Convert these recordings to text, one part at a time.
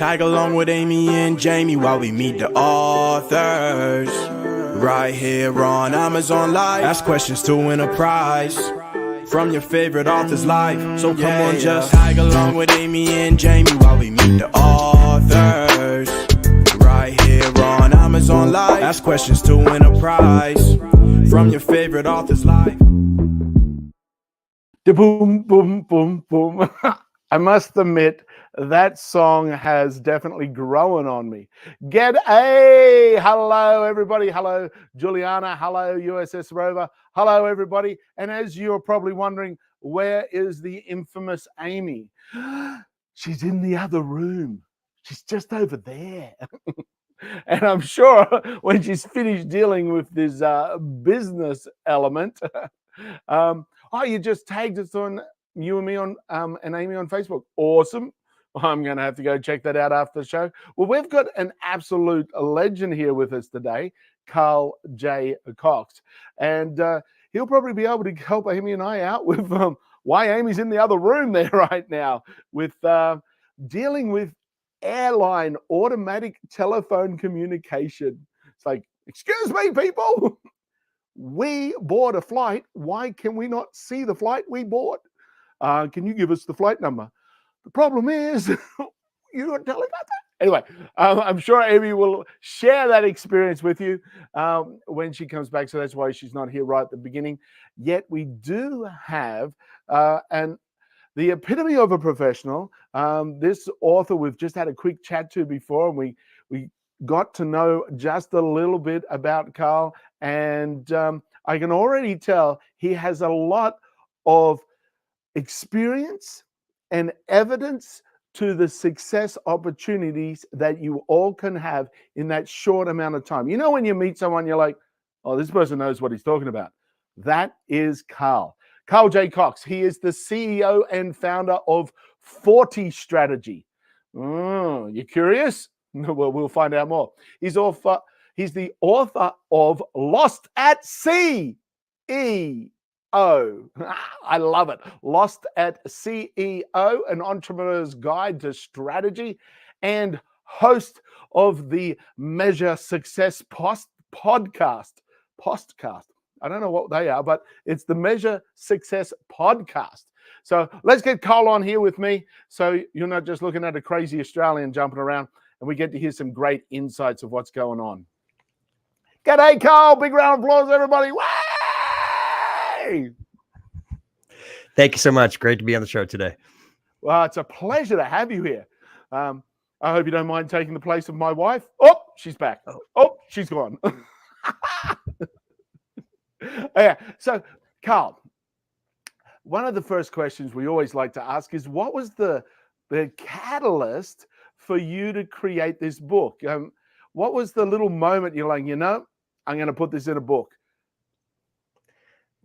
Tag along with Amy and Jamie while we meet the authors. Right here on Amazon Live. Ask questions to win a prize from your favorite author's life. So come on, just tag along with Amy and Jamie while we meet the authors. Right here on Amazon Live. Ask questions to win a prize from your favorite author's life. Boom, boom, boom, boom. I must admit, that song has definitely grown on me. G'day! Hello, everybody. Hello, Juliana. Hello, USS Rover. Hello, everybody. And as you're probably wondering, where is the infamous Amy? She's in the other room. She's just over there. And I'm sure when she's finished dealing with this business element, you just tagged us on, you and me on and Amy on Facebook. Awesome. I'm going to have to go check that out after the show. Well, we've got an absolute legend here with us today, Carl J. Cox. And he'll probably be able to help Amy and I out with why Amy's in the other room there right now with dealing with airline automatic telephone communication. It's like, excuse me, people. We bought a flight. Why can we not see the flight we bought? Can you give us the flight number? The problem is, you don't tell about that. Anyway, I'm sure Amy will share that experience with you when she comes back. So that's why she's not here right at the beginning. Yet we do have the epitome of a professional. This author we've just had a quick chat to before, and we got to know just a little bit about Carl. And I can already tell he has a lot of experience and evidence to the success opportunities that you all can have in that short amount of time. You know, when you meet someone, you're like, oh, this person knows what he's talking about. That is Carl. Carl J. Cox. He is the CEO and founder of 40 Strategy. You curious? Well, we'll find out more. He's the author of Lost at CEO. I love it. Lost at CEO, an entrepreneur's guide to strategy, and host of the Measure Success podcast. I don't know what they are, but it's the Measure Success podcast. So let's get Carl on here with me, so you're not just looking at a crazy Australian jumping around, and we get to hear some great insights of what's going on. G'day, Carl. Big round of applause, everybody. Way! Thank you so much. Great to be on the show today. Well, it's a pleasure to have you here. I hope you don't mind taking the place of my wife. Oh, she's back. Oh, she's gone. Yeah. So, Carl, one of the first questions we always like to ask is, what was the catalyst for you to create this book? What was the little moment you're like, I'm going to put this in a book?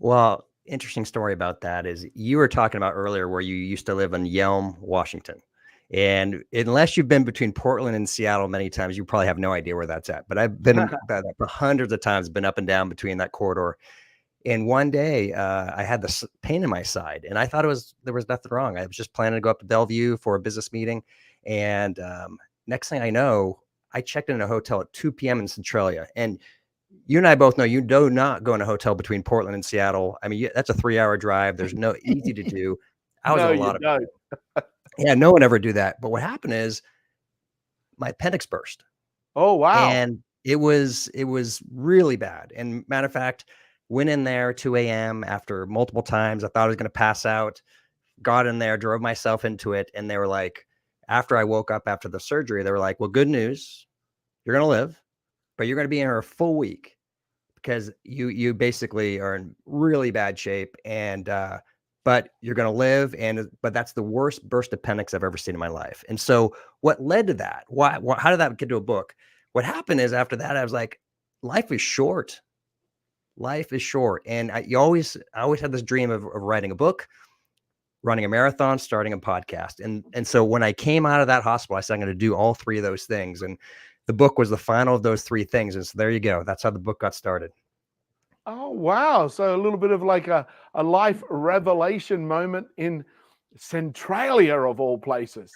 Well, interesting story about that is you were talking about earlier where you used to live in Yelm, Washington. And unless you've been between Portland and Seattle many times, you probably have no idea where that's at. But I've been hundreds of times, been up and down between that corridor. And one day I had this pain in my side, and I thought there was nothing wrong. I was just planning to go up to Bellevue for a business meeting. And next thing I know, I checked in a hotel at 2 p.m. in Centralia. And you and I both know you do not go in a hotel between Portland and Seattle. I mean, that's a 3-hour drive. There's no easy to do. I was a lot of yeah, no one ever do that. But what happened is my appendix burst. Oh, wow. And it was really bad. And matter of fact, went in there 2 a.m. after multiple times. I thought I was going to pass out, got in there, drove myself into it. And they were like, after I woke up after the surgery, they were like, well, good news. You're going to live, but you're going to be in here a full week because you basically are in really bad shape. And, but you're going to live. But that's the worst burst appendix I've ever seen in my life. And so what led to that? How did that get to a book? What happened is after that, I was like, life is short. Life is short. And I always had this dream of writing a book, running a marathon, starting a podcast. And so when I came out of that hospital, I said, I'm going to do all three of those things. And the book was the final of those three things. And so there you go. That's how the book got started. Oh, wow. So a little bit of like a life revelation moment in Centralia of all places.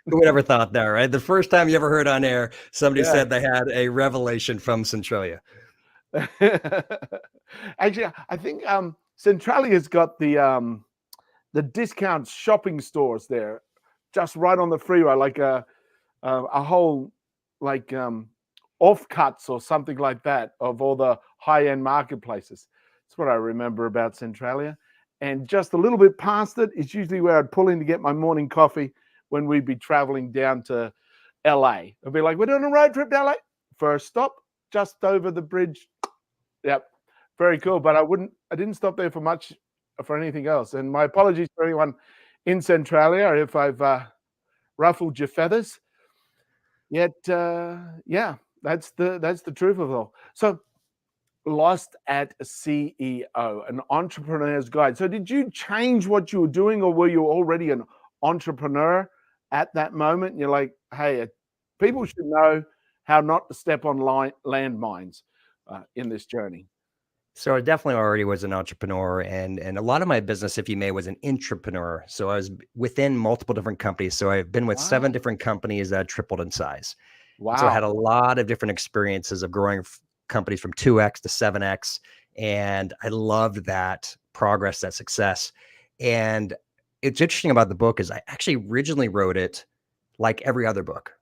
Who would ever thought that, right? The first time you ever heard on air, somebody Yeah. said they had a revelation from Centralia. Actually, I think Centralia's got the discount shopping stores there, just right on the freeway, like a whole like offcuts or something like that of all the high-end marketplaces. That's what I remember about Centralia. And just a little bit past it is usually where I'd pull in to get my morning coffee when we'd be traveling down to LA. I'd be like, we're doing a road trip to LA. First stop, just over the bridge. Yep. Very cool. But I didn't stop there for much for anything else. And my apologies for anyone in Centralia if I've ruffled your feathers. Yet, yeah, that's the truth of it all. So, Lost at CEO, an entrepreneur's guide. So, did you change what you were doing, or were you already an entrepreneur at that moment? And you're like, hey, people should know how not to step on landmines in this journey. So I definitely already was an entrepreneur, and a lot of my business, if you may, was an intrapreneur. So I was within multiple different companies. So I've been with 7 Wow. different companies that tripled in size. And so I Wow. had a lot of different experiences of growing companies from 2x to 7x, and I loved that progress, that success. And it's interesting about the book is I actually originally wrote it like every other book,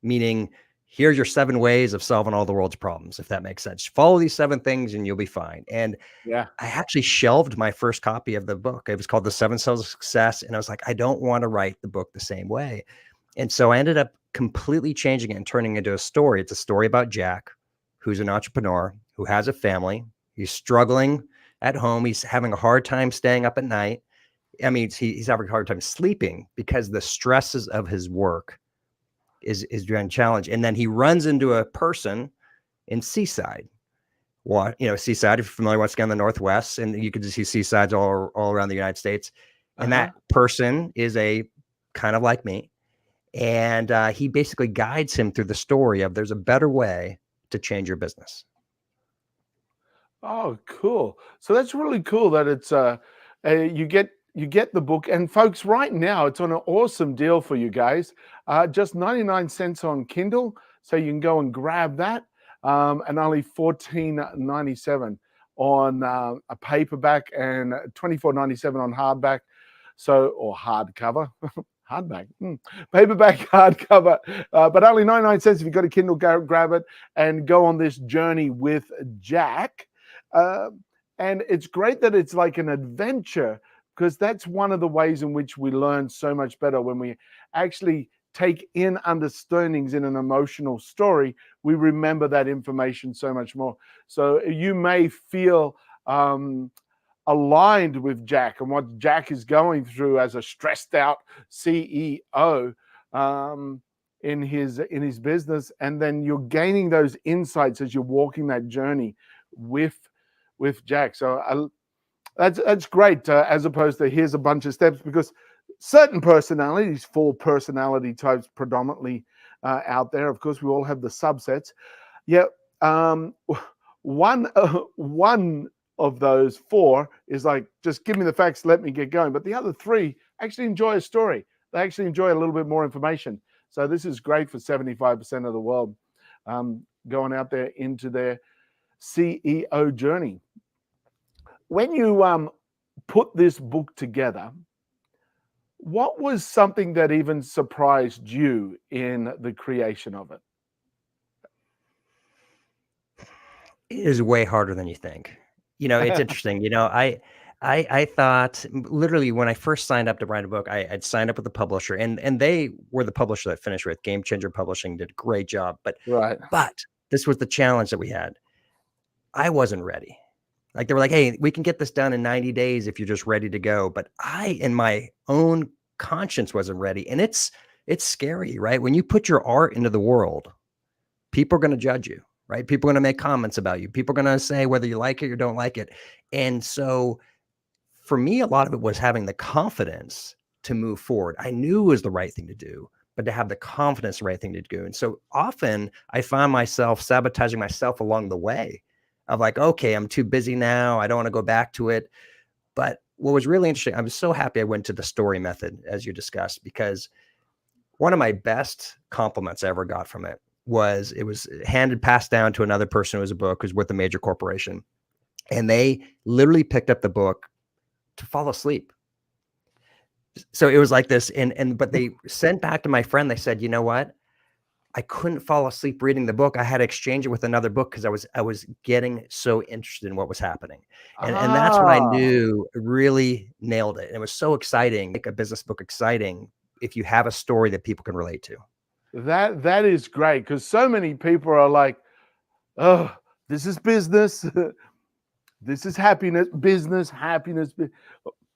meaning here's your 7 ways of solving all the world's problems, if that makes sense. Follow these 7 things and you'll be fine. And Yeah. I actually shelved my first copy of the book. It was called The 7 Cells of Success. And I was like, I don't want to write the book the same way. And so I ended up completely changing it and turning it into a story. It's a story about Jack, who's an entrepreneur, who has a family. He's struggling at home. He's having a hard time staying up at night. I mean, he's having a hard time sleeping because the stresses of his work is doing challenge. And then he runs into a person in Seaside. Seaside, if you're familiar, once again, the Northwest, and you can just see seasides all around the United States. And that person is a kind of like me. And he basically guides him through the story of there's a better way to change your business. Oh, cool. So that's really cool that it's you get the book. And folks, right now it's on an awesome deal for you guys. Just 99 cents on Kindle. So you can go and grab that. And only $14.97 on a paperback and $24.97 on hardback. So, or hardcover. Hardback, paperback, hardcover, but only 99 cents. If you've got a Kindle, go grab it and go on this journey with Jack. And it's great that it's like an adventure, because that's one of the ways in which we learn so much better. When we actually take in understandings in an emotional story, we remember that information so much more. So you may feel aligned with Jack and what Jack is going through as a stressed out CEO in his business, and then you're gaining those insights as you're walking that journey with Jack. So that's great, as opposed to here's a bunch of steps, because certain personalities, 4 personality types predominantly out there. Of course, we all have the subsets. Yeah, one of those 4 is like, just give me the facts, let me get going. But the other 3 actually enjoy a story. They actually enjoy a little bit more information. So this is great for 75% of the world going out there into their CEO journey. When you put this book together, what was something that even surprised you in the creation of it? It is way harder than you think. It's interesting. I thought literally when I first signed up to write a book, I'd signed up with the publisher, and they were the publisher that finished with Game Changer Publishing, did a great job. Right. But this was the challenge that we had. I wasn't ready. Like they were like, hey, we can get this done in 90 days if you're just ready to go. But I, in my own conscience, wasn't ready. And it's scary, right? When you put your art into the world, people are going to judge you, right? People are going to make comments about you. People are going to say whether you like it or don't like it. And so for me, a lot of it was having the confidence to move forward. I knew it was the right thing to do, but to have the confidence, the right thing to do. And so often I find myself sabotaging myself along the way of like, okay, I'm too busy now. I don't want to go back to it. But what was really interesting, I was so happy I went to the story method, as you discussed, because one of my best compliments I ever got from it was passed down to another person who was a book who's with a major corporation. And they literally picked up the book to fall asleep. So it was like this. But they sent back to my friend, they said, you know what? I couldn't fall asleep reading the book. I had to exchange it with another book because I was getting so interested in what was happening. And that's when I knew really nailed it. And it was so exciting, make a business book exciting if you have a story that people can relate to. That is great, because so many people are like, oh, this is business. This is happiness, business, happiness.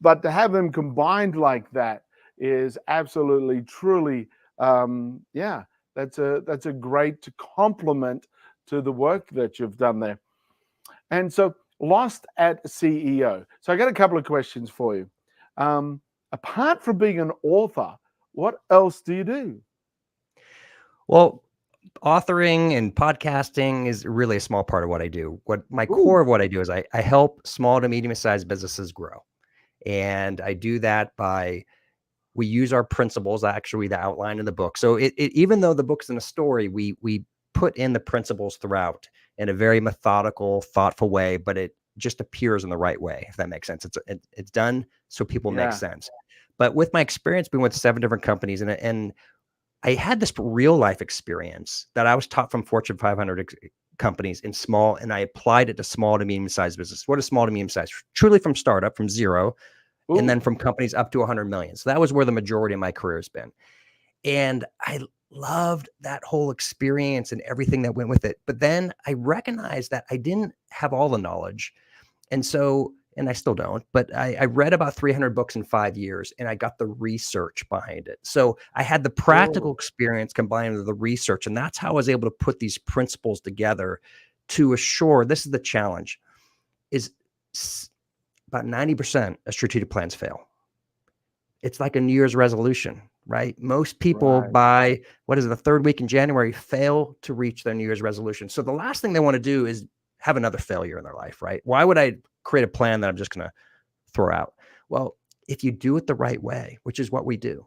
But to have them combined like that is absolutely, truly, that's a great compliment to the work that you've done there. And so, Lost at CEO. So I got a couple of questions for you. Apart from being an author, what else do you do? Well, authoring and podcasting is really a small part of what I do. What my core of what I do is I help small to medium-sized businesses grow. And I do that we use our principles, actually, the outline in the book. So even though the book's in a story, we put in the principles throughout in a very methodical, thoughtful way, but it just appears in the right way, if that makes sense. It's done so people make sense. But with my experience being with 7 different companies, and I had this real life experience that I was taught from Fortune 500 companies and I applied it to small to medium sized business. What is small to medium sized? Truly from startup, from zero, and then from companies up to 100 million. So that was where the majority of my career has been. And I loved that whole experience and everything that went with it. But then I recognized that I didn't have all the knowledge. And I still don't, but I read about 300 books in 5 years, and I got the research behind it. So I had the practical experience combined with the research, and that's how I was able to put these principles together to assure, this is the challenge, is about 90% of strategic plans fail. It's like a New Year's resolution, right? Most people by, the third week in January fail to reach their New Year's resolution. So the last thing they want to do is have another failure in their life, right? Why would I create a plan that I'm just going to throw out? Well, if you do it the right way, which is what we do,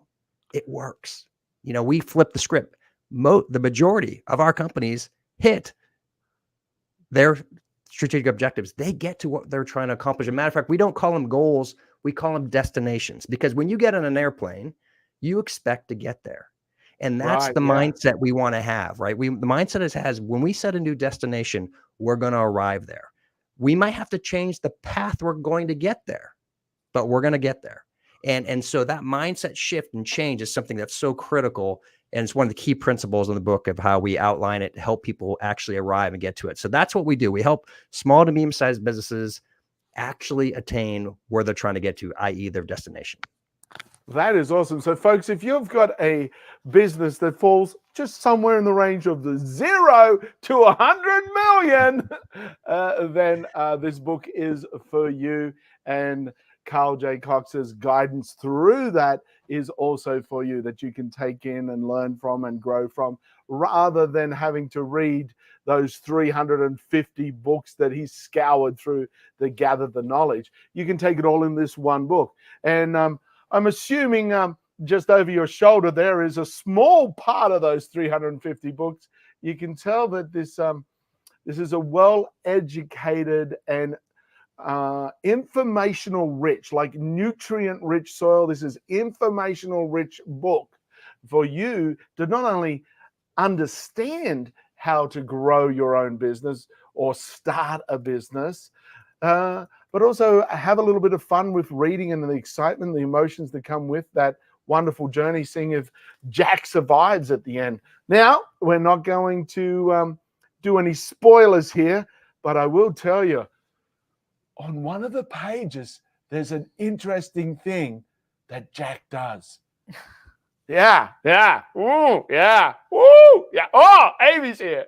it works. We flip the script. The majority of our companies hit their strategic objectives. They get to what they're trying to accomplish. As a matter of fact, we don't call them goals. We call them destinations, because when you get on an airplane, you expect to get there. And that's the mindset we want to have, right? The mindset has when we set a new destination, we're going to arrive there. We might have to change the path we're going to get there, but we're going to get there. And so that mindset shift and change is something that's so critical. And it's one of the key principles in the book of how we outline it to help people actually arrive and get to it. So that's what we do. We help small to medium-sized businesses actually attain where they're trying to get to, i.e. their destination. That is awesome. So, folks, if you've got a business that falls just somewhere in the range of the 0 to 100 million, then this book is for you. And Carl J. Cox's guidance through that is also for you, that you can take in and learn from and grow from, rather than having to read those 350 books that he's scoured through to gather the knowledge. You can take it all in this one book. And I'm assuming just over your shoulder there is a small part of those 350 books. You can tell that this is a well-educated and informational rich, like nutrient rich soil. This is informational rich book for you to not only understand how to grow your own business or start a business, but also have a little bit of fun with reading and the excitement, the emotions that come with that wonderful journey, seeing if Jack survives at the end. Now, we're not going to do any spoilers here, but I will tell you, on one of the pages, there's an interesting thing that Jack does. Yeah. Ooh, yeah. Woo, yeah. Oh, Amy's here.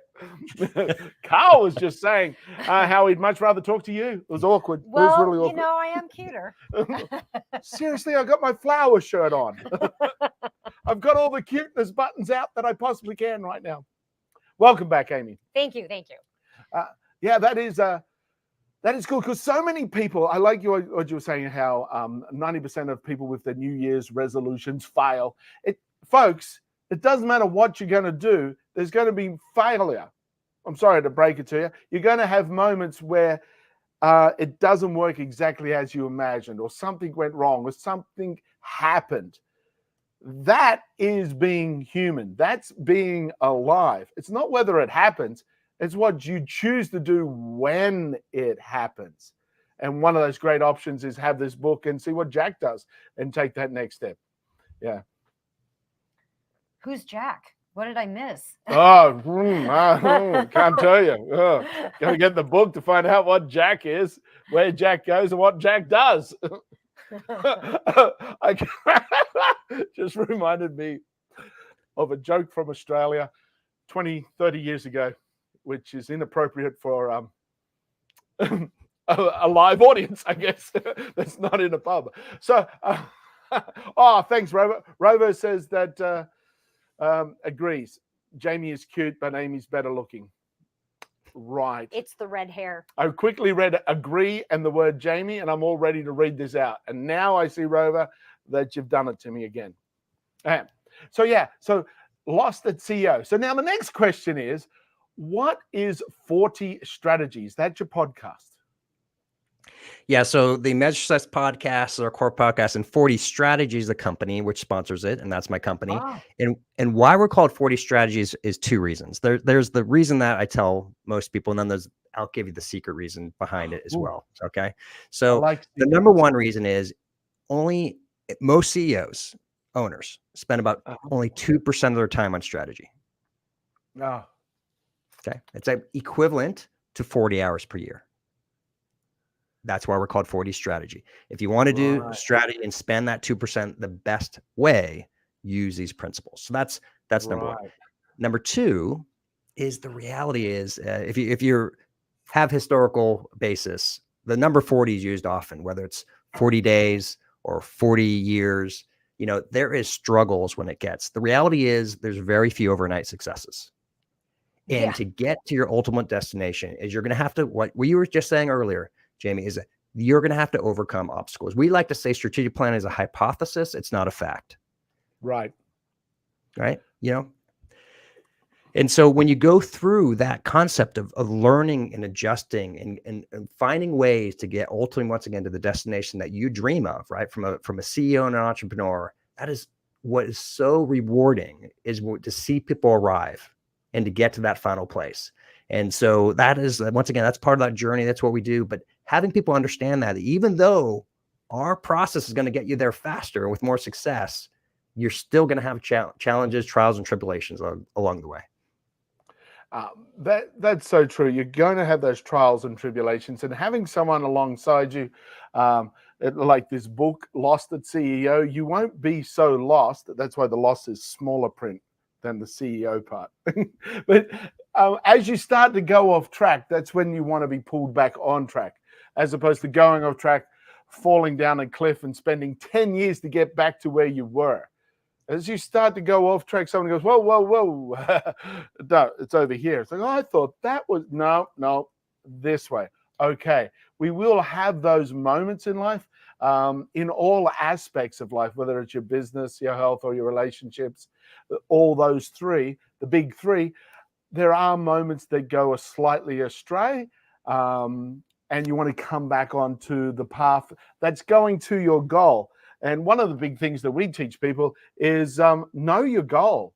Carl was just saying how he'd much rather talk to you. It was awkward. Well, it was really awkward. I am cuter. Seriously, I got my flower shirt on. I've got all the cuteness buttons out that I possibly can right now. Welcome back, Amy. Thank you. Yeah, that is cool, because so many people, I like what you were saying, how 90% of people with their New Year's resolutions fail. Folks, It doesn't matter what you're going to do. There's going to be failure. I'm sorry to break it to you. You're going to have moments where it doesn't work exactly as you imagined, or something went wrong, or something happened. That is being human. That's being alive. It's not whether it happens. It's what you choose to do when it happens. And one of those great options is have this book and see what Jack does and take that next step. Yeah. Who's Jack? What did I miss? Can't tell you. Got to get the book to find out what Jack is, where Jack goes, and what Jack does. I just reminded me of a joke from Australia 20, 30 years ago, which is inappropriate for a live audience, I guess, that's not in a pub. So, thanks, Rover. Rover says that agrees. Jamie is cute, but Amy's better looking. Right. It's the red hair. I quickly read agree and the word Jamie, and I'm all ready to read this out. And now I see, Rover, that you've done it to me again. So lost at CEO. So now the next question is, what is 40 Strategies? That's your podcast. Yeah, so the Measure Success podcast is our core podcast, and 40 Strategies, the company which sponsors it, and that's my company. Ah. And why we're called 40 Strategies is two reasons. There's the reason that I tell most people, and then I'll give you the secret reason behind it as well. Okay, so the number one reason is most CEOs, owners, spend about only 2% of their time on strategy. Oh. Okay, it's equivalent to 40 hours per year. That's why we're called 40 Strategy. If you want to do strategy and spend that 2% the best way, use these principles. So that's number one. Number two is the reality is if you have historical basis, the number 40 is used often, whether it's 40 days or 40 years. There is struggles when it gets. The reality is there's very few overnight successes. And to get to your ultimate destination is you're going to have to, what you were just saying earlier, Jamie, is that you're going to have to overcome obstacles. We like to say strategic planning is a hypothesis. It's not a fact. Right. And so when you go through that concept of learning and adjusting and finding ways to get ultimately, once again, to the destination that you dream of, right? From a CEO and an entrepreneur, that is what is so rewarding, is to see people arrive and to get to that final place. And so that is, once again, that's part of that journey. That's what we do. But having people understand that even though our process is going to get you there faster with more success, you're still going to have challenges, trials, and tribulations along the way. That's so true. You're going to have those trials and tribulations, and having someone alongside you, like this book, Lost at CEO, you won't be so lost. That's why the loss is smaller print than the CEO part. But as you start to go off track, that's when you want to be pulled back on track, as opposed to going off track, falling down a cliff and spending 10 years to get back to where you were. As you start to go off track, someone goes, whoa. No, it's over here. It's like, I thought that was, no, this way. Okay. We will have those moments in life, in all aspects of life, whether it's your business, your health, or your relationships, all those three, the big three. There are moments that go slightly astray, and you want to come back onto the path that's going to your goal. And one of the big things that we teach people is know your goal,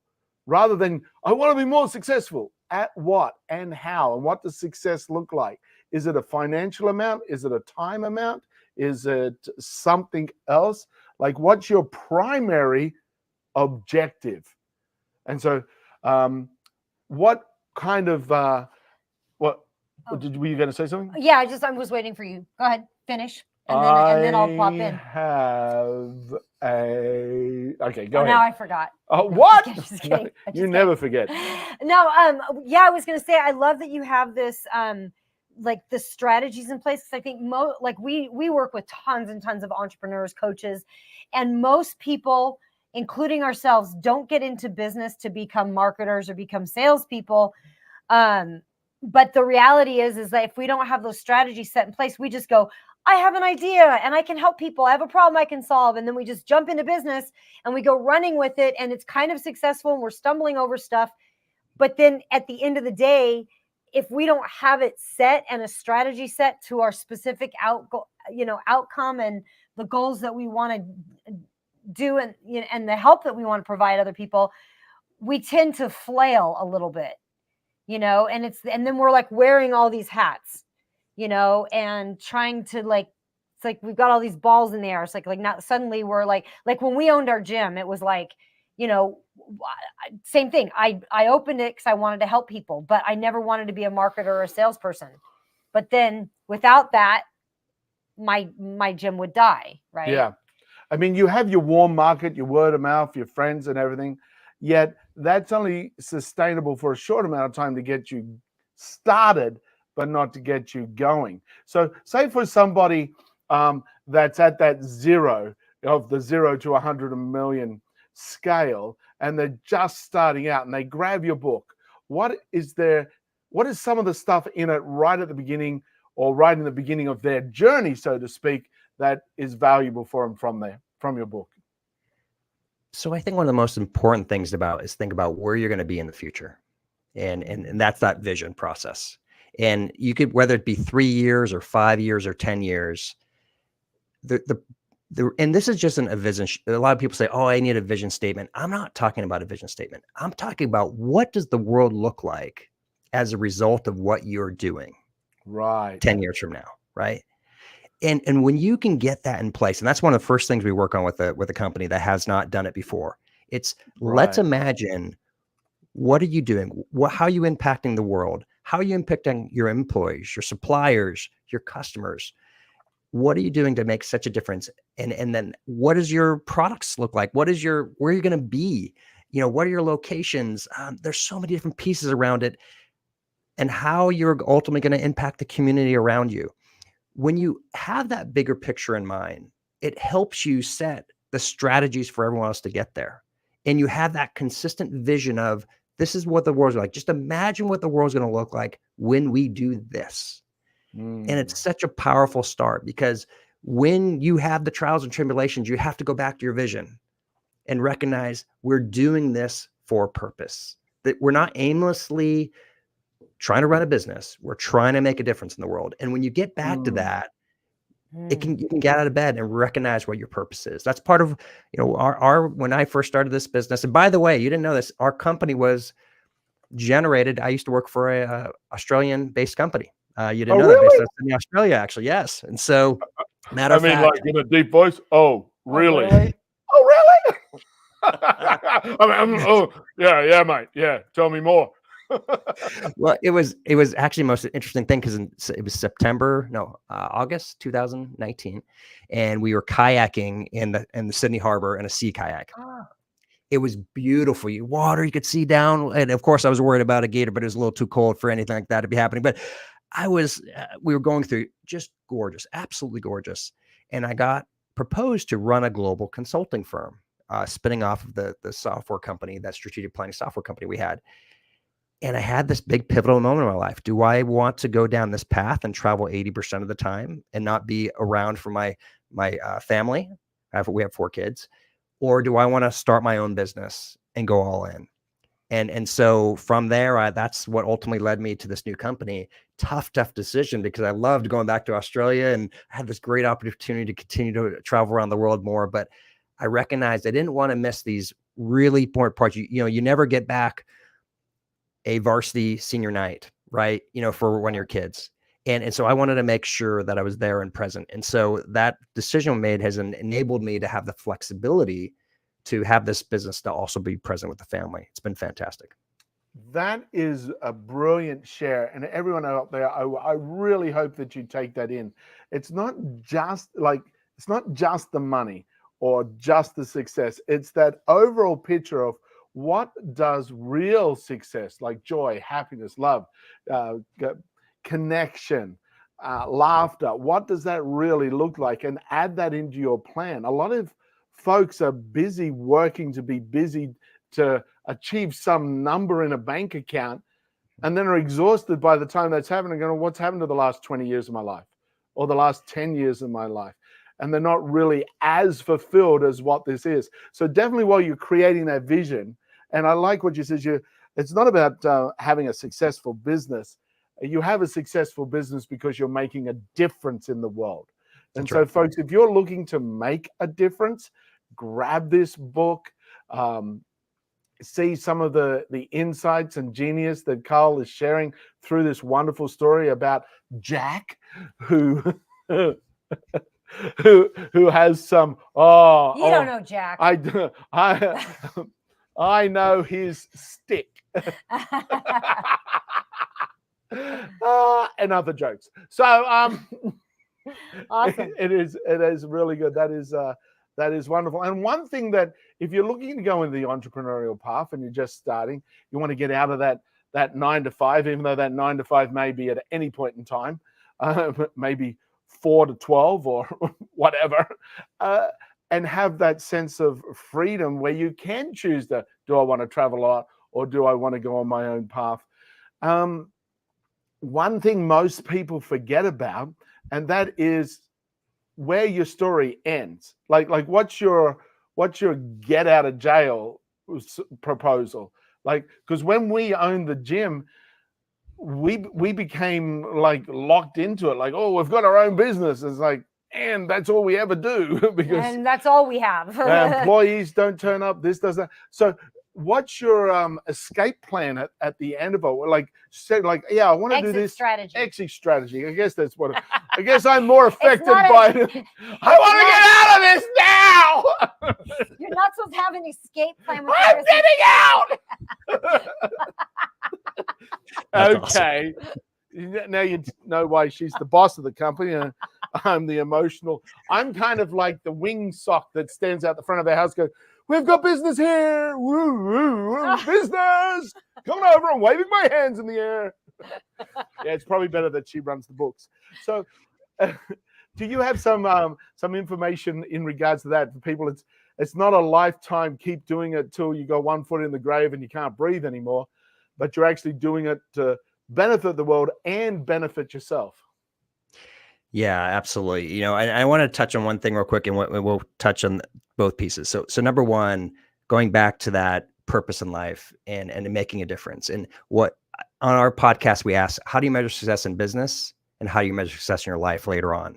rather than, I want to be more successful. At what and how, and what does success look like? Is it a financial amount? Is it a time amount? Is it something else? Like, what's your primary objective? And so what kind of were you going to say something? Yeah, I was waiting for you. Go ahead, finish, and then I'll pop in. Okay, go ahead. Now I forgot. Oh, what? Just kidding. You never forget. No, I was going to say, I love that you have this, like the strategies in place. Because I think we work with tons and tons of entrepreneurs, coaches, and most people, including ourselves, don't get into business to become marketers or become salespeople. But the reality is that if we don't have those strategies set in place, we just go, I have an idea and I can help people. I have a problem I can solve. And then we just jump into business and we go running with it. And it's kind of successful and we're stumbling over stuff. But then at the end of the day, if we don't have it set and a strategy set to our specific outcome and the goals that we want to do and the help that we want to provide other people, we tend to flail a little bit, and then we're like wearing all these hats, and trying to it's like we've got all these balls in the air. It's like not suddenly we're like when we owned our gym, it was like, same thing. I opened it because I wanted to help people, but I never wanted to be a marketer or a salesperson. But then without that, my gym would die, right? Yeah. I mean, you have your warm market, your word of mouth, your friends and everything, yet that's only sustainable for a short amount of time to get you started, but not to get you going. So say for somebody that's at that zero of the 0 to 100 million scale, and they're just starting out and they grab your book, what is some of the stuff in it right at the beginning or right in the beginning of their journey, so to speak, that is valuable for them from your book? So I think one of the most important things is think about where you're going to be in the future. And that's that vision process. And you could, whether it be 3 years or 5 years or 10 years, and this is just a vision. A lot of people say, oh, I need a vision statement. I'm not talking about a vision statement. I'm talking about what does the world look like as a result of what you're doing, right, 10 years from now, right? And when you can get that in place, and that's one of the first things we work on with a company that has not done it before. It's let's imagine, what are you doing? How are you impacting the world? How are you impacting your employees, your suppliers, your customers? What are you doing to make such a difference? And then what does your products look like? Where are you going to be? What are your locations? There's so many different pieces around it, and how you're ultimately going to impact the community around you. When you have that bigger picture in mind, it helps you set the strategies for everyone else to get there. And you have that consistent vision of, this is what the world's like. Just imagine what the world's going to look like when we do this. And it's such a powerful start, because when you have the trials and tribulations, you have to go back to your vision and recognize we're doing this for a purpose, that we're not aimlessly trying to run a business. We're trying to make a difference in the world. And when you get back to that, you can get out of bed and recognize what your purpose is. That's part of, when I first started this business. And by the way, you didn't know this, our company was generated. I used to work for a Australian-based company. You didn't know really? that, based in Australia, actually. Yes. And so, matter of fact, like in a deep voice. Oh, really? Oh, really? I mean, yeah, mate. Yeah, tell me more. Well, it was actually the most interesting thing, because it was August 2019, and we were kayaking in the Sydney Harbor in a sea kayak. It was beautiful. Water, you could see down, and of course I was worried about a gator, but it was a little too cold for anything like that to be happening. But we were going through, just gorgeous, absolutely gorgeous, and I got proposed to run a global consulting firm, spinning off of the software company, that strategic planning software company we had. And I had this big pivotal moment in my life. Do I want to go down this path and travel 80% of the time and not be around for my family? We have 4 kids. Or do I want to start my own business and go all in? And so from there, that's what ultimately led me to this new company. Tough decision, because I loved going back to Australia and I had this great opportunity to continue to travel around the world more. But I recognized I didn't want to miss these really important parts. You never get back a varsity senior night, right? For one of your kids. And so I wanted to make sure that I was there and present. And so that decision made has enabled me to have the flexibility to have this business to also be present with the family. It's been fantastic. That is a brilliant share. And everyone out there, I really hope that you take that in. It's not just the money or just the success. It's that overall picture of what does real success, like joy, happiness, love, connection, laughter, what does that really look like? And add that into your plan. A lot of folks are busy working to be busy to achieve some number in a bank account, and then are exhausted by the time that's happening, going, what's happened to the last 20 years of my life? or the last 10 years of my life. And they're not really as fulfilled as what this is. So definitely while you're creating that vision, and I like what you said, it's not about having a successful business. You have a successful business because you're making a difference in the world. And so, folks, if you're looking to make a difference, grab this book, see some of the insights and genius that Carl is sharing through this wonderful story about Jack, who who has some You don't know Jack. I know his stick. And other jokes. So awesome. It is really good. That is wonderful. And one thing that if you're looking to go into the entrepreneurial path and you're just starting, you want to get out of that 9 to 5, even though that 9 to 5 may be at any point in time, maybe 4 to 12 or whatever, and have that sense of freedom where you can choose do I want to travel a lot or do I want to go on my own path? One thing most people forget about, and that is where your story ends. Like what's your get out of jail proposal? Like, because when we owned the gym, we became like locked into it. Like, oh, we've got our own business. It's like, and that's all we ever do because and that's all we have. employees don't turn up. This doesn't. So what's your escape plan at the end of it? Like, say, like, yeah, I want to do this strategy. Exit strategy. I guess that's what. I guess I'm more affected by it. I want to get out of this now. You're not supposed to have an escape plan. I'm getting out. Okay. Awesome. Now you know why she's the boss of the company and I'm the emotional. I'm kind of like the wing sock that stands out the front of the house going, we've got business here. Woo, woo, woo, business. Coming over and waving my hands in the air. Yeah, it's probably better that she runs the books. So do you have some information in regards to that for people? It's not a lifetime keep doing it till you go 1 foot in the grave and you can't breathe anymore, but you're actually doing it to benefit the world and benefit yourself. Yeah, absolutely. You know, I want to touch on one thing real quick, and we'll touch on both pieces. So number one, going back to that purpose in life and making a difference. And what on our podcast we ask, how do you measure success in business, and how do you measure success in your life later on?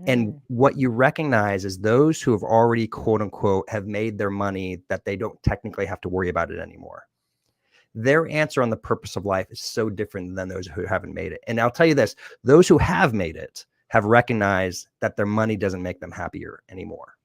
And what you recognize is those who have already, quote unquote, have made their money that they don't technically have to worry about it anymore. Their answer on the purpose of life is so different than those who haven't made it. And I'll tell you this, those who have made it have recognized that their money doesn't make them happier anymore.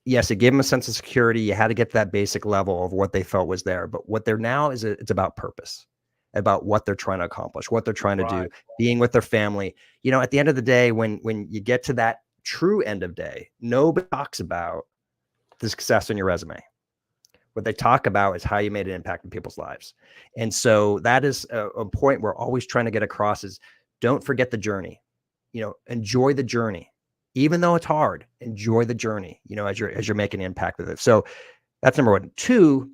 Yes, it gave them a sense of security. You had to get to that basic level of what they felt was there. But what they're now is it's about purpose, about what they're trying to accomplish, what they're trying to do, being with their family. You know, at the end of the day, when you get to that true end of day, nobody talks about the success on your resume. What they talk about is how you made an impact in people's lives. And so that is a point we're always trying to get across is don't forget the journey. You know, enjoy the journey. Even though it's hard, enjoy the journey, you know, as you're making an impact with it. So that's number one. Two,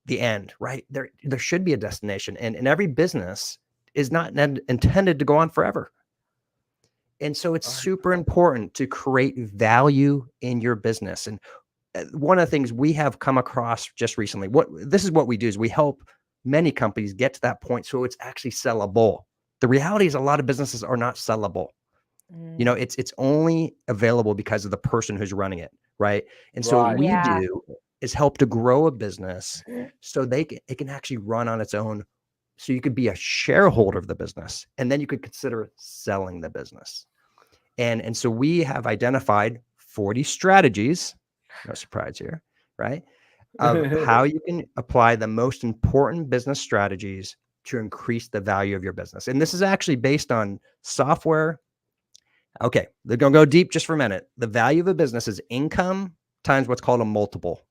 the end, right? There should be a destination, and every business is not intended to go on forever. And so it's super important to create value in your business. And one of the things we have come across just recently, this is what we do is we help many companies get to that point so it's actually sellable. The reality is a lot of businesses are not sellable. You know, it's only available because of the person who's running it, right? And so what we do is help to grow a business so it can actually run on its own. So you could be a shareholder of the business, and then you could consider selling the business. And so we have identified 40 strategies, no surprise here, right? Of how you can apply the most important business strategies to increase the value of your business. And this is actually based on software. Okay, they're going to go deep just for a minute. The value of a business is income times what's called a multiple.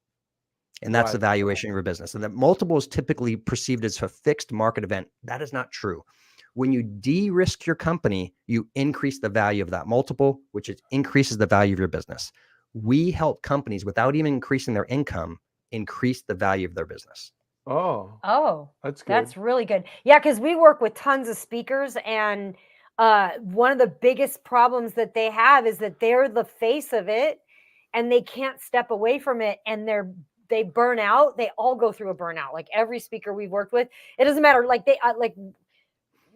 And that's the valuation of your business. And that multiple is typically perceived as a fixed market event. That is not true. When you de-risk your company, you increase the value of that multiple, which increases the value of your business. We help companies without even increasing their income, increase the value of their business. Oh, that's good. That's really good. Yeah, because we work with tons of speakers, and one of the biggest problems that they have is that they're the face of it and they can't step away from it, and they burn out. They all go through a burnout. Like every speaker we've worked with, it doesn't matter. Like like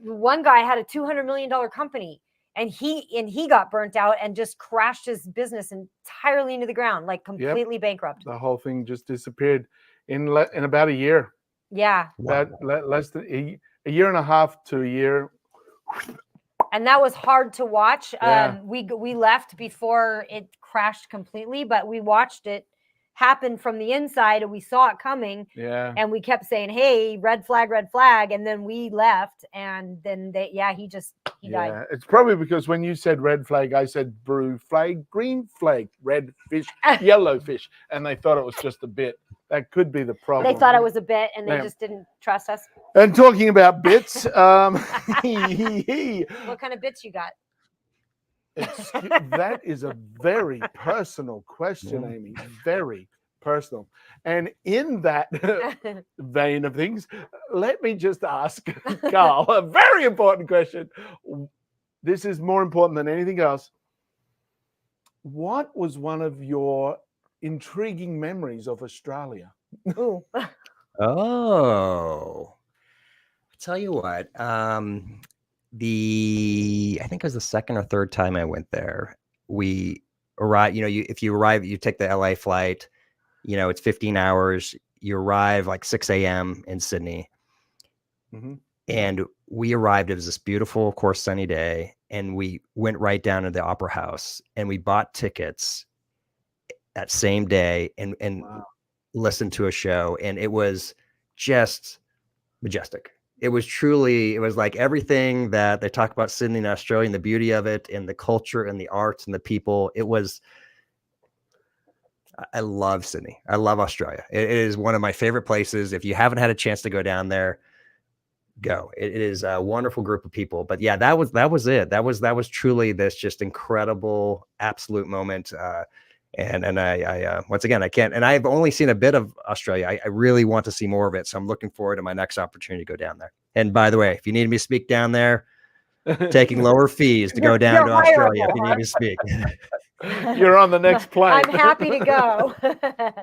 one guy had a $200 million company, and he got burnt out and just crashed his business entirely into the ground, like completely bankrupt. The whole thing just disappeared in about a year. Yeah. About less than a year and a half to a year. And that was hard to watch. Yeah. We left before it crashed completely, but we watched it happen from the inside, and we saw it coming. Yeah. And we kept saying, "Hey, red flag, red flag," and then we left, and then he died. It's probably because when you said red flag, I said blue flag, green flag, red fish, yellow fish, and they thought it was just a bit. That could be the problem. They thought it was a bit, and they just didn't trust us. And talking about bits, What kind of bits you got? That is a very personal question, Amy. Very personal. And in that vein of things, let me just ask Carl a very important question. This is more important than anything else. What was one of your intriguing memories of Australia? Ooh. Oh, I'll tell you what. I think it was the second or third time I went there. We arrived. If you arrive, you take the LA flight. It's 15 hours. You arrive like 6 a.m. in Sydney, and we arrived. It was this beautiful, of course, sunny day, and we went right down to the Opera House, and we bought tickets that same day, and listened to a show, and it was just majestic. It was like everything that they talk about Sydney and Australia, and the beauty of it, and the culture and the arts and the people. I love Sydney. I love Australia. It is one of my favorite places. If you haven't had a chance to go down there, go. It is a wonderful group of people. But yeah, that was it. That was truly this just incredible, absolute moment. And I once again, I can't, and I've only seen a bit of Australia. I really want to see more of it. So I'm looking forward to my next opportunity to go down there. And by the way, if you need me to speak down there, taking lower fees to go down to Australia if you need me to speak. You're on the next plane. I'm happy to go.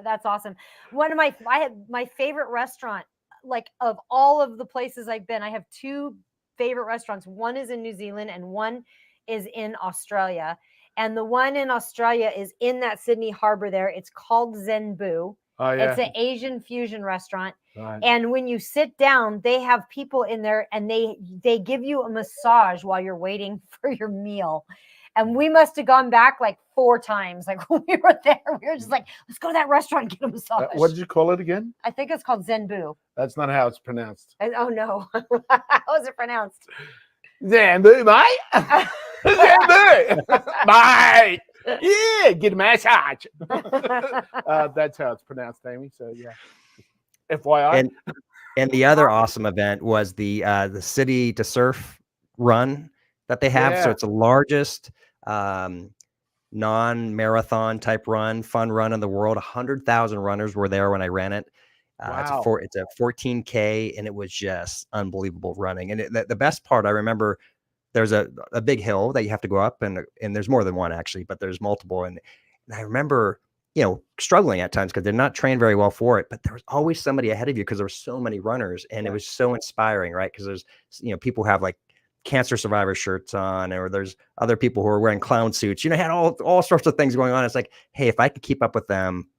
That's awesome. I had my favorite restaurant, like of all of the places I've been, I have two favorite restaurants. One is in New Zealand and one is in Australia. And the one in Australia is in that Sydney harbor there. It's called Zenbu. Oh, yeah. It's an Asian fusion restaurant. Right. And when you sit down, they have people in there, and they give you a massage while you're waiting for your meal. And we must have gone back like 4 times. Like when we were there, we were just like, let's go to that restaurant and get a massage. What did you call it again? I think it's called Zenbu. That's not how it's pronounced. Oh, no. How is it pronounced? Zenbu, mate. Zenbu, mate. Yeah, get a massage. That's how it's pronounced, Amy. So yeah, FYI. And the other awesome event was the City to Surf run that they have. So it's the largest non-marathon type fun run in the world. 100,000 runners were there when I ran it. Wow. It's a 14K, and it was just unbelievable running. And the best part, I remember, there's a big hill that you have to go up, and there's more than one actually, but there's multiple. And I remember, struggling at times because they're not trained very well for it, but there was always somebody ahead of you because there were so many runners, and it was so inspiring, right? Because there's, people have like cancer survivor shirts on, or there's other people who are wearing clown suits, had all sorts of things going on. It's like, hey, if I could keep up with them,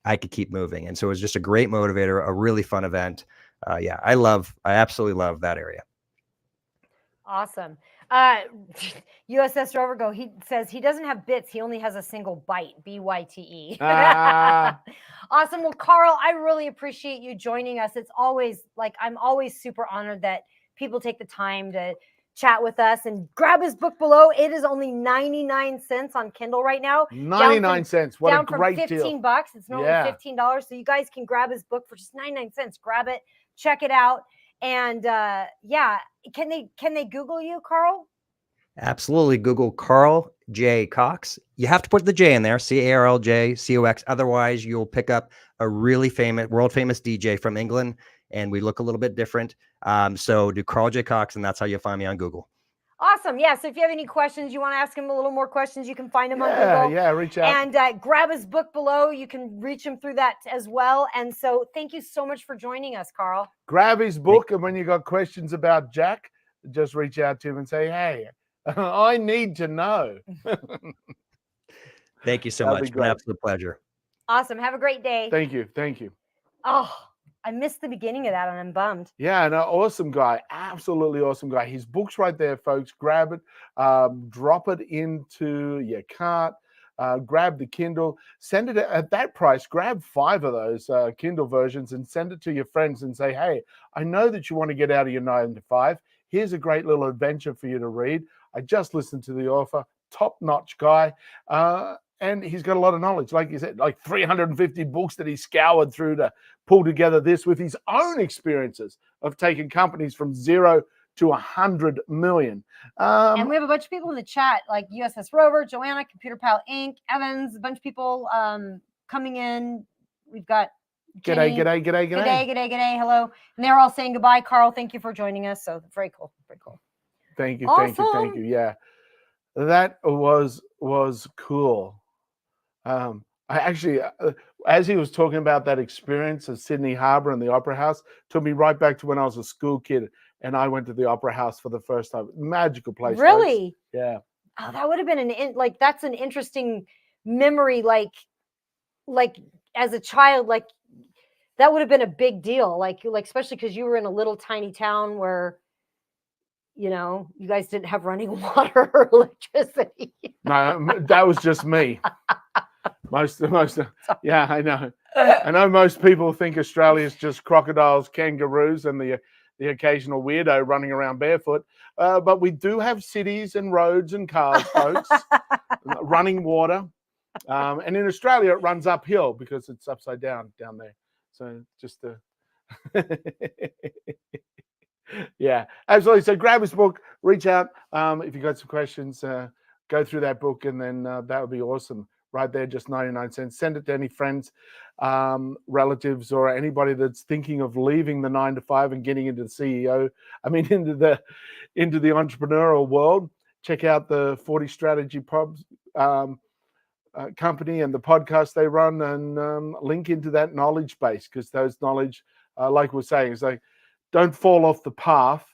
I could keep moving. And so it was just a great motivator, a really fun event. I absolutely love that area. Awesome. USS Rover Go, he says he doesn't have bits. He only has a single bite, BYTE. Awesome. Well, Carl, I really appreciate you joining us. It's always I'm always super honored that people take the time to chat with us, and grab his book below. It is only 99 cents on Kindle right now. 99 cents. What a great deal. Down from $15. It's normally $15. So you guys can grab his book for just 99 cents. Grab it, check it out. And can they Google you, Carl? Absolutely. Google Carl J. Cox. You have to put the J in there, CARLJ COX. Otherwise, you'll pick up a really world famous DJ from England, and we look a little bit different. So do Carl J. Cox, and that's how you'll find me on Google. Awesome. Yeah. So if you have any questions, you want to ask him a little more questions, you can find him on Yeah, Google. yeah, reach out. And grab his book below. You can reach him through that as well. And so thank you so much for joining us, Carl. Grab his book, and when you got questions about Jack, just reach out to him and say, hey, I need to know. Thank you so That'd much. be It's been an great. absolute pleasure. Awesome. Have a great day. Thank you. Thank you. Oh, I missed the beginning of that and I'm bummed. Yeah, no, awesome guy. Absolutely awesome guy. His book's right there, folks. Grab it, drop it into your cart, grab the Kindle, send it at that price. Grab 5 of those Kindle versions and send it to your friends and say, hey, I know that you want to get out of your 9 to 5. Here's a great little adventure for you to read. I just listened to the author, top-notch guy. And he's got a lot of knowledge, like you said, like 350 books that he scoured through to pull together this with his own experiences of taking companies from 0 to 100 million. And we have a bunch of people in the chat, like USS Rover, Joanna, Computer Pal Inc., Evans, a bunch of people coming in. We've got Jenny. G'day. Hello. And they're all saying goodbye. Carl, thank you for joining us. So very cool. Very cool. Thank you. Awesome. Thank you. Yeah, that was cool. I actually, as he was talking about that experience of Sydney Harbour and the Opera House, took me right back to when I was a school kid and I went to the Opera House for the first time. Magical place. Really? Folks. Yeah. Oh, that would have been that's an interesting memory. Like as a child, like that would have been a big deal. Like especially because you were in a little tiny town where, you know, you guys didn't have running water or electricity. No, that was just me. Most, yeah, I know. I know most people think Australia is just crocodiles, kangaroos, and the occasional weirdo running around barefoot. But we do have cities and roads and cars, folks, running water. And in Australia, it runs uphill because it's upside down there. So just yeah, absolutely. So grab his book, reach out if you got some questions, go through that book, and then that would be awesome. Right there, just 99 cents. Send it to any friends, relatives, or anybody that's thinking of leaving the 9 to 5 and getting into the CEO. I mean, into the entrepreneurial world. Check out the 40 Strategy Pubs company and the podcast they run, and link into that knowledge base, because those knowledge, like we're saying, is like, don't fall off the path.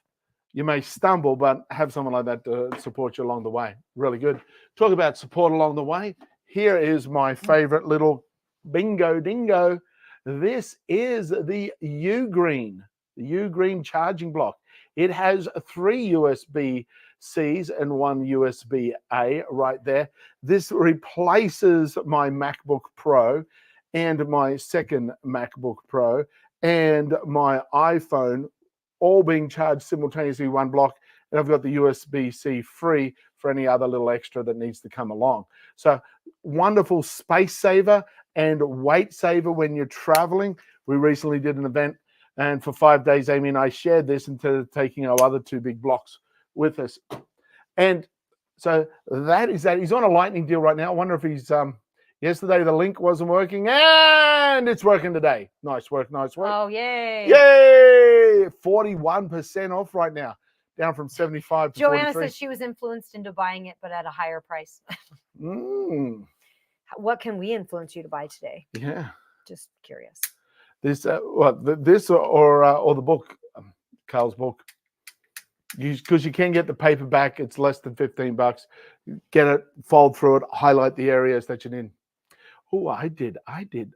You may stumble, but have someone like that to support you along the way. Really good. Talk about support along the way. Here is my favorite little bingo dingo. This is the Ugreen charging block. It has 3 USB-Cs and 1 USB-A right there. This replaces my MacBook Pro and my second MacBook Pro and my iPhone, all being charged simultaneously in one block. And I've got the USB-C free for any other little extra that needs to come along. So wonderful space saver and weight saver when you're traveling. We recently did an event, and for 5 days, Amy and I shared this instead of taking our other 2 big blocks with us. And so that is that. He's on a lightning deal right now. I wonder if he's yesterday the link wasn't working, and it's working today. Nice work. Oh, yay. Yay! 41% off right now, down from 75 to Joanna 43. says she was influenced into buying it, but at a higher price. What can we influence you to buy today? Yeah. Just curious. This this or the book, Carl's book. Because you can get the paperback. It's less than $15. Get it, fold through it, highlight the areas that you're in. Oh, I did.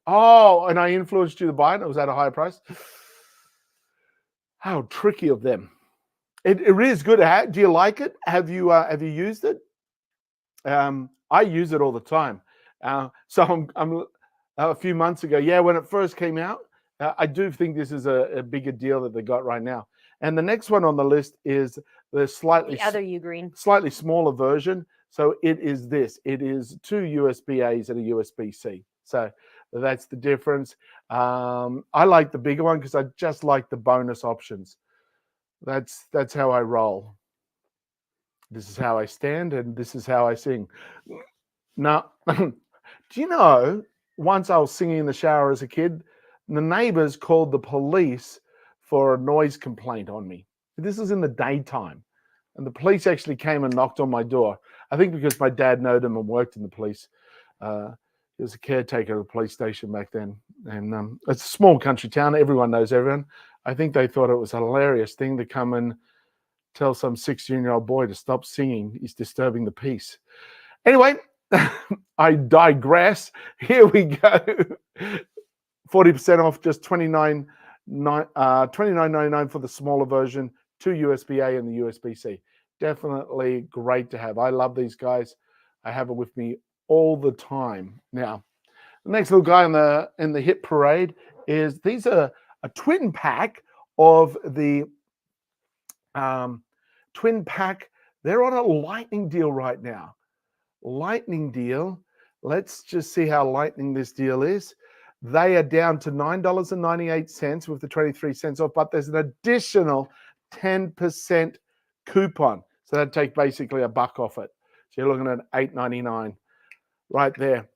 Oh, and I influenced you to buy it. It was at a higher price. How tricky of them. It is good. Do you like it? Have you used it? I use it all the time. So I'm a few months ago. Yeah, when it first came out, I do think this is a bigger deal that they got right now. And the next one on the list is the other Ugreen, slightly smaller version. So it is this. It is 2 USB-As and a USB-C. So that's the difference. I like the bigger one because I just like the bonus options. That's how I roll. This is how I stand, and this is how I sing. Now, do you know, once I was singing in the shower as a kid, the neighbors called the police for a noise complaint on me. This was in the daytime. And the police actually came and knocked on my door. I think because my dad knew them and worked in the police. He was a caretaker of the police station back then. And it's a small country town. Everyone knows everyone. I think they thought it was a hilarious thing to come and tell some 16-year-old boy to stop singing. He's disturbing the peace. Anyway, I digress. Here we go. 40% off, just $29.99 for the smaller version, 2 USB-A and the USB-C. Definitely great to have. I love these guys. I have it with me all the time. Now, the next little guy in the hit parade is, these are a twin pack of the twin pack. They're on a lightning deal right now. Lightning deal. Let's just see how lightning this deal is. They are down to $9.98 with the 23 cents off, but there's an additional 10% coupon. So that'd take basically $1 off it. So you're looking at $8.99 right there.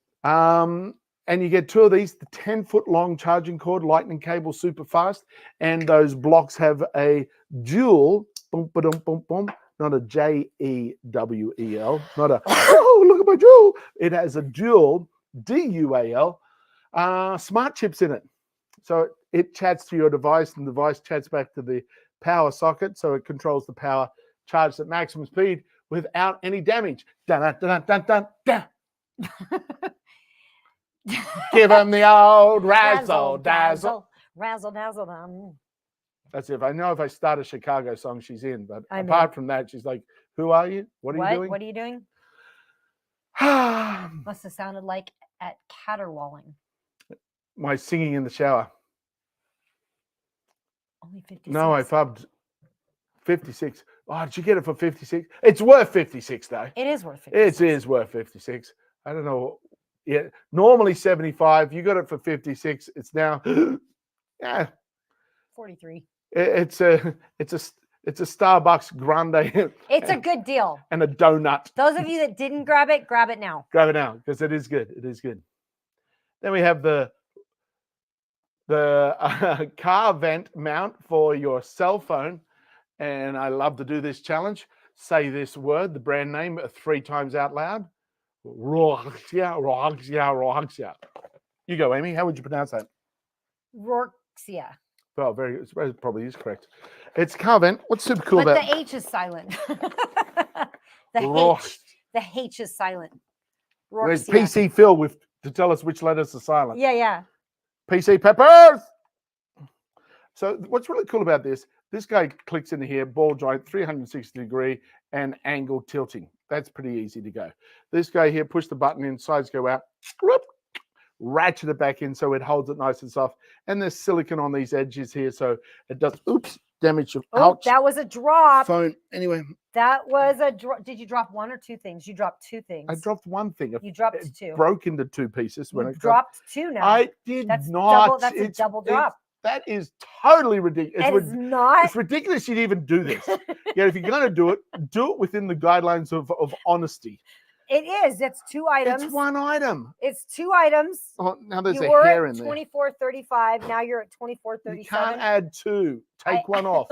And you get 2 of these, the 10-foot long charging cord, lightning cable, super fast. And those blocks have a dual, boom, boom, boom, boom, not a JEWEL, not a, oh, look at my jewel. It has a dual, DUAL, smart chips in it. So it chats to your device, and the device chats back to the power socket. So it controls the power charged at maximum speed without any damage. Dun, dun, dun, dun, dun, dun. Give him the old razzle dazzle. Razzle dazzle. That's it. I know if I start a Chicago song, she's in. But I'm apart in. from that, she's like, who are you? What are you doing? What are you doing? Must have sounded like at caterwauling. My singing in the shower. Only 56. No, I fubbed 56. Oh, did you get it for 56? It's worth 56 though. It is worth 56. It is worth 56. I don't know. Yeah, normally 75. You got it for 56. It's now, yeah, 43. It's a Starbucks grande. It's a good deal. And a donut. Those of you that didn't grab it now. Grab it now, because it is good. It is good. Then we have the car vent mount for your cell phone. And I love to do this challenge. Say this word, the brand name, 3 times out loud. Roxia. You go, Amy. How would you pronounce that? Roxia. Well, very good. It probably is correct. It's car vent. What's super cool but about the H is silent. the H is silent. There's Roxia. PC Phil to tell us which letters are silent. Yeah. PC Peppers. So what's really cool about this guy clicks into here, ball joint, 360 degree and angle tilting. That's pretty easy to go. This guy here, push the button in, sides go out, ratchet it back in so it holds it nice and soft. And there's silicone on these edges here so it does, damage your Oh, that was a drop. phone. Anyway. That was a drop. Did you drop 1 or 2 things? You dropped 2 things. I dropped 1 thing. You dropped it 2. Broke into 2 pieces. When You I dropped 2 now. I did that's not. Double, that's a double drop. That is totally ridiculous. It is not. It's ridiculous you'd even do this. Yeah, if you're going to do it within the guidelines of honesty. It is. It's 2 items. It's 1 item. It's 2 items. Oh, now there's you a were hair at in there. $24.35. Now you're at $24.37. You can't add 2. Take 1 off.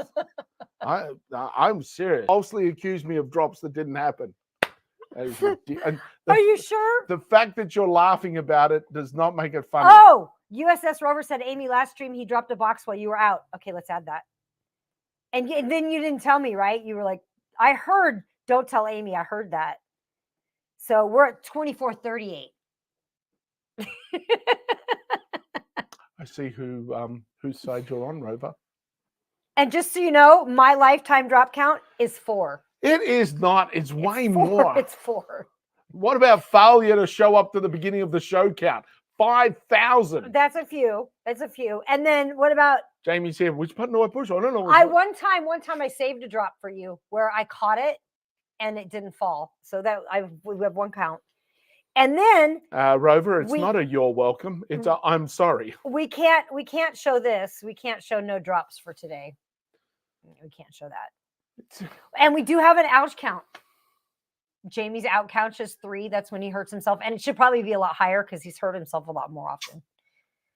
I'm serious. Falsely accused me of drops that didn't happen. That is ridiculous. Are you sure? The fact that you're laughing about it does not make it funny. Oh, USS Rover said, Amy, last stream he dropped a box while you were out. Okay, let's add that. And then you didn't tell me, right? You were like, I heard, don't tell Amy, I heard that. So we're at $24.38. I see whose side you're on, Rover. And just so you know, my lifetime drop count is 4. It is not. It's way 4. more. It's 4. What about failure to show up to the beginning of the show count? 5,000. That's a few. That's a few. And then what about Jamie's here. Which button do I push? I don't know. one time I saved a drop for you where I caught it and it didn't fall. So that we have 1 count. And then Rover, it's not a you're welcome. It's a I'm sorry. We can't show this. We can't show no drops for today. We can't show that. And we do have an ouch count. Jamie's out count is 3. That's when he hurts himself. And it should probably be a lot higher because he's hurt himself a lot more often.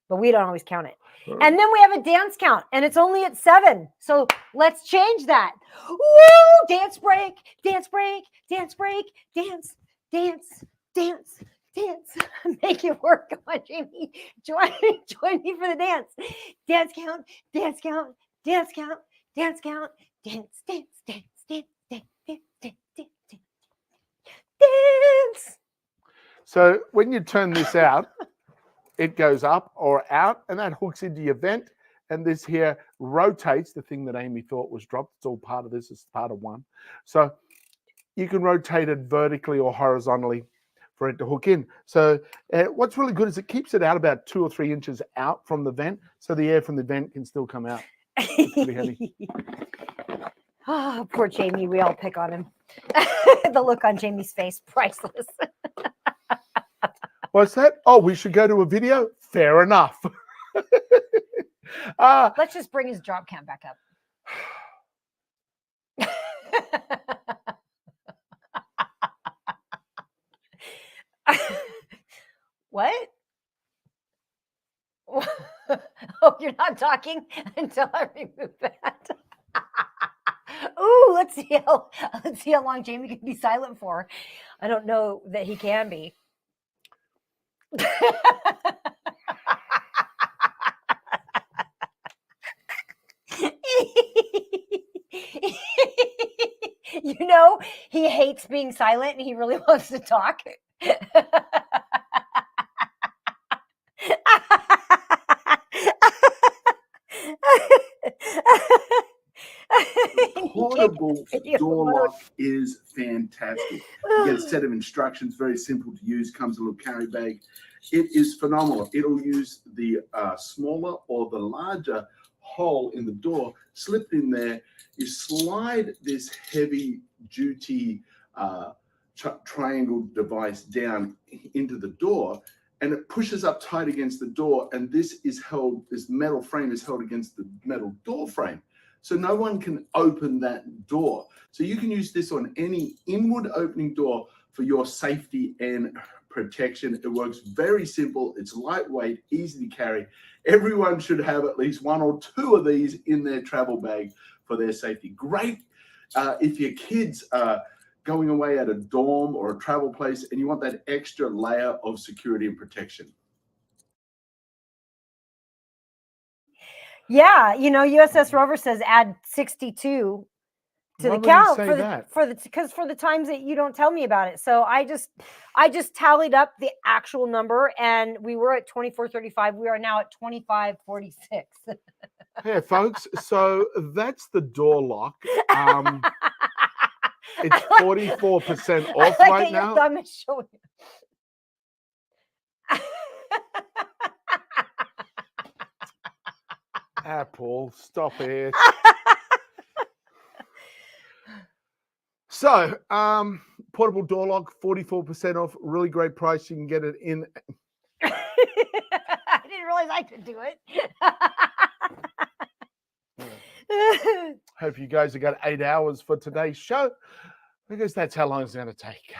but we don't always count it. And then we have a dance count, and it's only at 7. So let's change that. Woo! Dance break, dance break, dance break, dance, dance, dance, dance. Make it work. Come on, Jamie. Join me for the dance. Dance count, dance count, dance count, dance count, dance, dance, dance, dance, dance, dance, dance, dance, dance. Dance. So when you turn this out, it goes up or out, and that hooks into your vent. And this here rotates, the thing that Amy thought was dropped. It's all part of this. It's part of one. So you can rotate it vertically or horizontally for it to hook in. So what's really good is it keeps it out about 2 or 3 inches out from the vent, so the air from the vent can still come out. It's pretty handy. Oh, poor Jamie. We all pick on him. The look on Jamie's face, priceless. What's that? Oh, we should go to a video? Fair enough. Let's just bring his drop cam back up. What? Oh, you're not talking until I remove that. Ooh, let's see how long Jamie can be silent for. I don't know that he can be. You know, he hates being silent and he really wants to talk. Portable door lock is fantastic. You get a set of instructions, very simple to use, comes in a little carry bag. It is phenomenal. It'll use the smaller or the larger hole in the door, slip in there. You slide this heavy duty triangle device down into the door, and it pushes up tight against the door, and this metal frame is held against the metal door frame. So no one can open that door. So you can use this on any inward opening door for your safety and protection. It works very simple. It's lightweight, easy to carry. Everyone should have at least 1 or 2 of these in their travel bag for their safety. Great if your kids are going away at a dorm or a travel place and you want that extra layer of security and protection. Yeah, you know, USS Rover says add 62 to the count for the times that you don't tell me about it. So I just tallied up the actual number, and we were at 2435. We are now at 2546. Hey, folks. So that's the door lock. It's 44% off right now. Thumb is showing. Paul, stop it. So, portable door lock, 44% off. Really great price. You can get it in. I didn't realize I could do it. Hope you guys have got 8 hours for today's show, because that's how long it's going to take.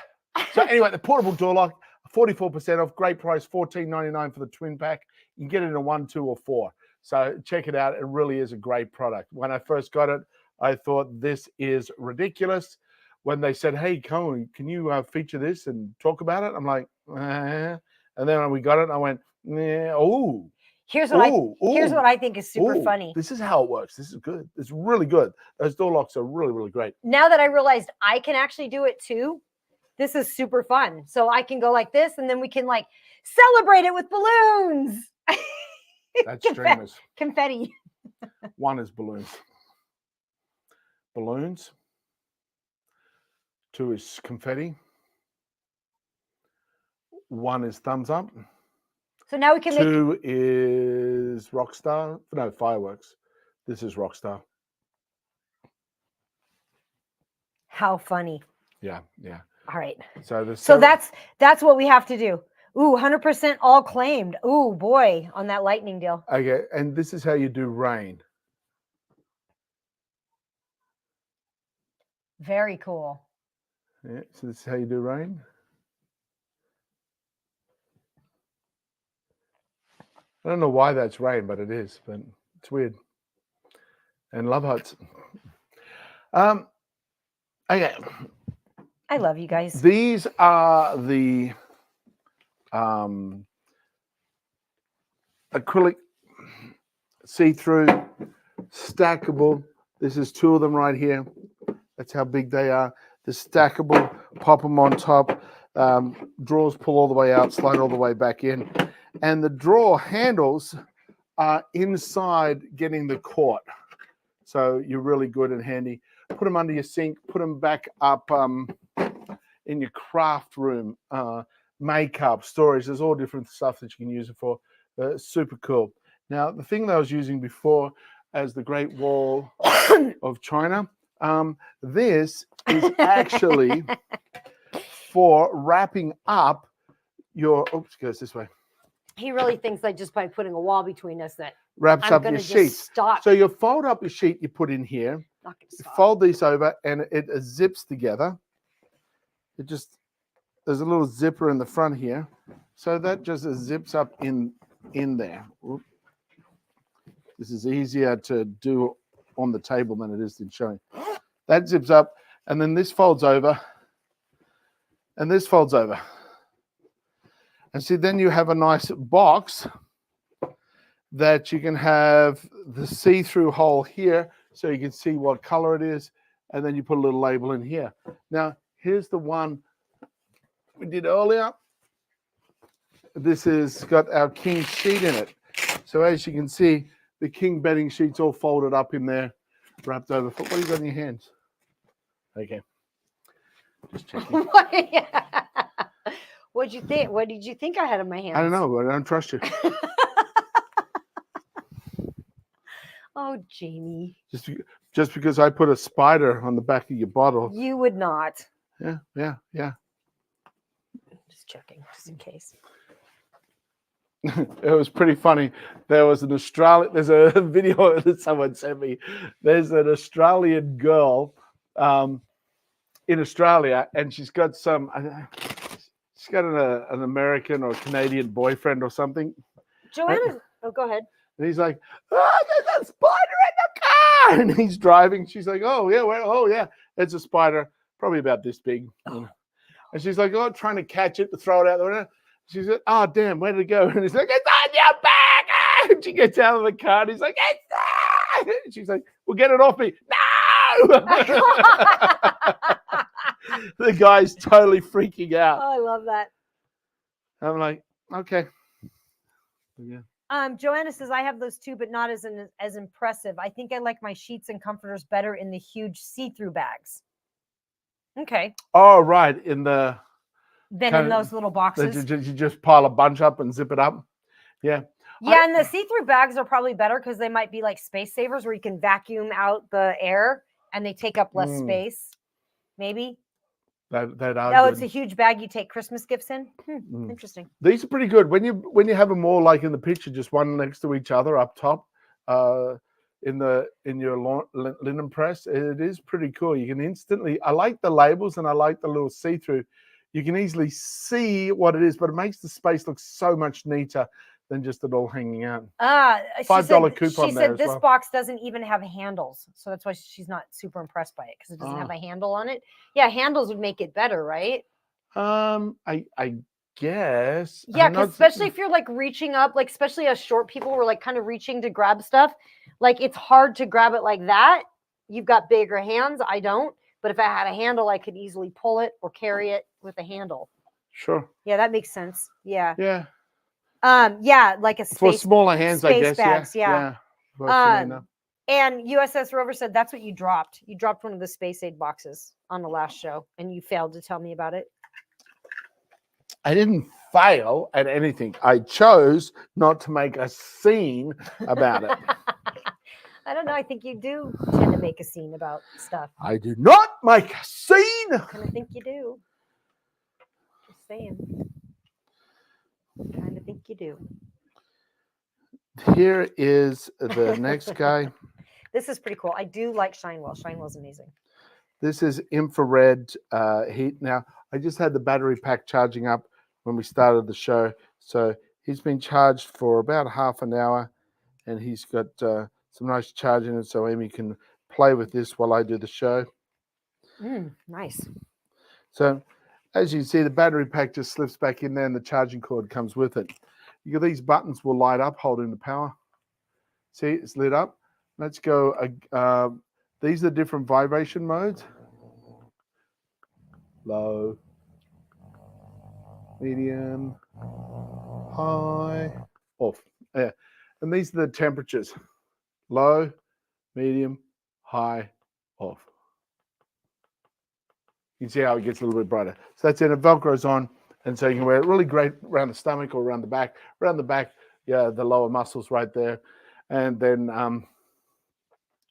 So anyway, the portable door lock, 44% off. Great price, $14.99 for the twin pack. You can get it in a 1, 2, or 4. So check it out. It really is a great product. When I first got it, I thought this is ridiculous. When they said, hey, Cohen, can you feature this and talk about it? I'm like, and then when we got it, I went, oh. Here's what I think is super funny. This is how it works. This is good. It's really good. Those door locks are really, really great. Now that I realized I can actually do it too, this is super fun. So I can go like this, and then we can like celebrate it with balloons. That's streamers. Confetti. One is balloons. Balloons. 2 is confetti. 1 is thumbs up. So now we can 2 is Rockstar. No, fireworks. This is Rockstar. How funny. Yeah. All right. So that's what we have to do. Ooh, 100% all claimed. Ooh, boy, on that lightning deal. Okay, and this is how you do rain. Very cool. Yeah, so this is how you do rain. I don't know why that's rain, but it is. But it's weird. And love hearts. Okay. I love you guys. These are the acrylic see-through stackable. This is 2 of them right here. That's how big they are. The stackable, pop them on top. Drawers pull all the way out, slide all the way back in. And the drawer handles are inside getting the cord. So you're really good and handy. Put them under your sink, put them back up in your craft room, makeup, storage. There's all different stuff that you can use it for. Super cool. Now, the thing that I was using before as the Great Wall of China, this is actually for wrapping up your, oops, it goes this way. He really thinks that just by putting a wall between us that Wraps I'm up going your to sheets. just stop. So you fold up your sheet you put in here, Not gonna you stop. fold these over, and it zips together. It just, there's a little zipper in the front here. So that just zips up in there. Oop. This is easier to do on the table than it is in showing. That zips up, and then this folds over, and this folds over. And see, then you have a nice box that you can have the see-through hole here so you can see what color it is, and then you put a little label in here. Now, here's the one we did earlier. This has got our king sheet in it. So as you can see, the king bedding sheet's all folded up in there, wrapped over. What have you got in your hands? Okay. Just checking. What'd you think? What did you think I had in my hands? I don't know, but I don't trust you. Oh, Jamie. Just because I put a spider on the back of your bottle. You would not. Yeah. Just checking, just in case. It was pretty funny. There's a video that someone sent me. There's an Australian girl in Australia, and she's got an American or Canadian boyfriend or something. Joanna, oh, go ahead. And he's like, oh, there's a spider in the car. And he's driving. She's like, oh, yeah, it's a spider, probably about this big. And she's like, oh, trying to catch it to throw it out the window. She said, oh, damn, where did it go? And he's like, it's on your back. And she gets out of the car and he's like, it's there. And she's like, well, get it off me. No. The guy's totally freaking out. Oh, I love that. I'm like, okay. Yeah. Joanna says, I have those too, but not as impressive. I think I like my sheets and comforters better in the huge see-through bags. Okay. Oh, right. In the... Then in those little boxes. You just pile a bunch up and zip it up. Yeah. Yeah, and the see-through bags are probably better because they might be like space savers where you can vacuum out the air and they take up less space. Maybe. That are Oh, good. it's a huge bag you take Christmas gifts in. Interesting. These are pretty good. When you have them all like in the picture, just one next to each other up top, in your linen press, it is pretty cool. You can instantly. I like the labels and I like the little see-through. You can easily see what it is, but it makes the space look so much neater than just it all hanging out. $5 coupon. She said this box doesn't even have handles, so that's why she's not super impressed by it because it doesn't have a handle on it. Yeah, handles would make it better, right? I guess. Yeah, because especially if you're like reaching up, like especially as short people were like kind of reaching to grab stuff, like it's hard to grab it like that. You've got bigger hands. I don't. But if I had a handle, I could easily pull it or carry it with a handle. Sure. Yeah, that makes sense. Yeah. Yeah. Yeah, like a space for smaller hands, I guess. Bags, yeah. And USS Rover said that's what you dropped. You dropped one of the Space Aid boxes on the last show, and you failed to tell me about it. I didn't fail at anything. I chose not to make a scene about it. I don't know. I think you do tend to make a scene about stuff. I do not make a scene. I kind of think you do. Just saying. I kind of think you do. Here is the next guy. This is pretty cool. I do like Shinewell. Shinewell's amazing. This is infrared heat. Now, I just had the battery pack charging up when we started the show. So He's been charged for about half an hour, and he's got some nice charge in it, so Amy can play with this while I do the show. Nice. So as you can see, the battery pack just slips back in there and the charging cord comes with it. These buttons will light up holding the power. See, it's lit up. Let's go. These are different vibration modes. Low, medium, high, off. Yeah. And these are the temperatures. Low, medium, high, off. You can see how it gets a little bit brighter. So that's it. It Velcro's on, and so you can wear it really great around the stomach or around the back. Around the back, yeah, the lower muscles right there, and then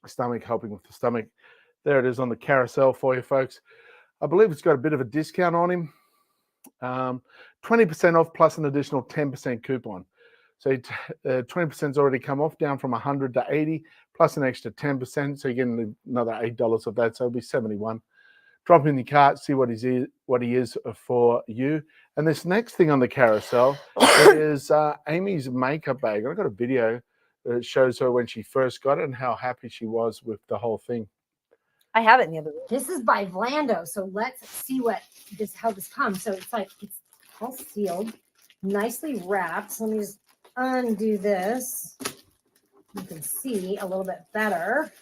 stomach, helping with the stomach. There it is on the carousel for you folks. I believe it's got a bit of a discount on him. 20% off plus an additional 10% coupon. So 20%'s already come off, down from 100 to 80, plus an extra 10%. So you're getting another $8 of that. So it'll be 71. Drop in your cart, see what he is for you. And this next thing on the carousel is Amy's makeup bag. I got a video that shows her when she first got it and how happy she was with the whole thing. I have it in the other room. This is by Vlando, so let's see how this comes. So it's all sealed, nicely wrapped. So let me just undo this. You can see a little bit better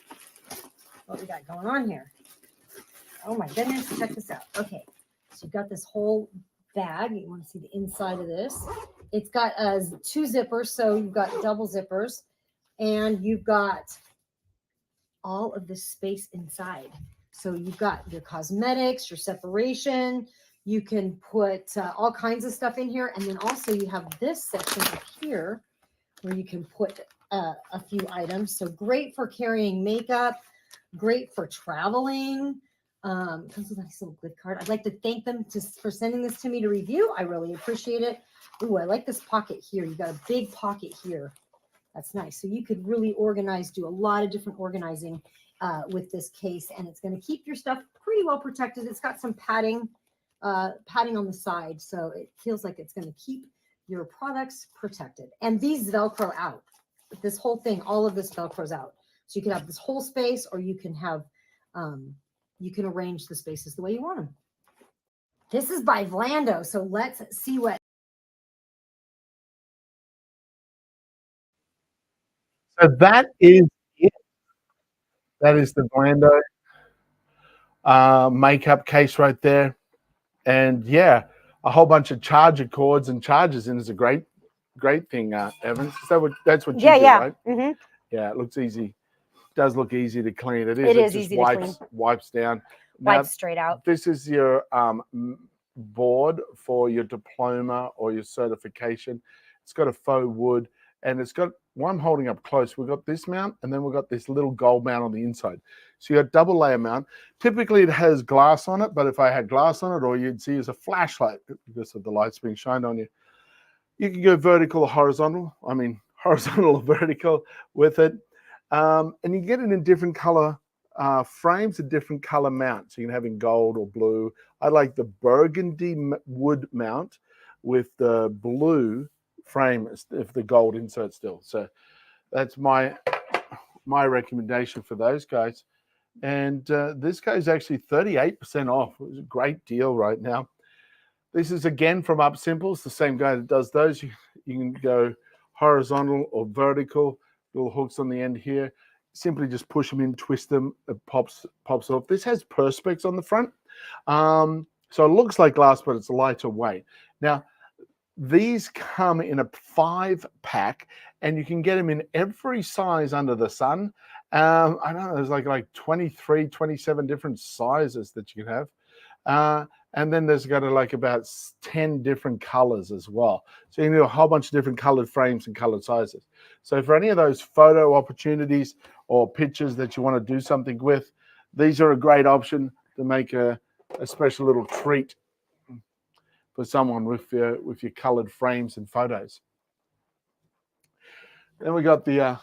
what we got going on here. Oh my goodness, check this out. Okay, so you've got this whole bag. You want to see the inside of this. It's got 2 zippers, so you've got double zippers, and you've got all of this space inside. So you've got your cosmetics, your separation. You can put all kinds of stuff in here, and then also you have this section up here where you can put a few items. So great for carrying makeup, great for traveling. Comes with a nice little gift card. I'd like to thank them for sending this to me to review. I really appreciate it. Ooh, I like this pocket here. You got a big pocket here. That's nice. So you could really organize, do a lot of different organizing with this case, and it's going to keep your stuff pretty well protected. It's got some padding on the side, so it feels like it's going to keep your products protected. And these Velcro out. This whole thing, all of this Velcro's out. So you can have this whole space, or you can have you can arrange the spaces the way you want them. This is by Vlando, so let's see what. So that is it. That is the Vlando makeup case right there. And yeah, a whole bunch of charger cords and chargers in is a great thing, Evans. That's what you do, right? Mm-hmm. Yeah, it looks easy. It does look easy to clean. It is just easy to clean. Wipes down. Now, Wipes straight out. This is your board for your diploma or your certification. It's got a faux wood, and it's got one holding up close. We've got this mount, and then we've got this little gold mount on the inside. So you got double layer mount. Typically it has glass on it, but if I had glass on it, all you'd see is a flashlight because of the lights being shined on you. You can go vertical or horizontal. I mean, horizontal or vertical with it. And you get it in different color frames, a different color mount. So you can have in gold or blue. I like the burgundy wood mount with the blue frame if the gold insert still. So that's my recommendation for those guys. And this guy is actually 38% off. It was a great deal right now. This is again from Up Simple. It's the same guy that does those. You can go horizontal or vertical. Little hooks on the end here. Simply just push them in, twist them. It pops off. This has perspex on the front, so it looks like glass, but it's lighter weight. Now, these come in a 5-pack, and you can get them in every size under the sun. I don't know, there's like 23, 27 different sizes that you can have. And then there's got about 10 different colors as well. So you can do a whole bunch of different colored frames and colored sizes. So for any of those photo opportunities or pictures that you want to do something with, these are a great option to make a special little treat for someone with your colored frames and photos. Then we got the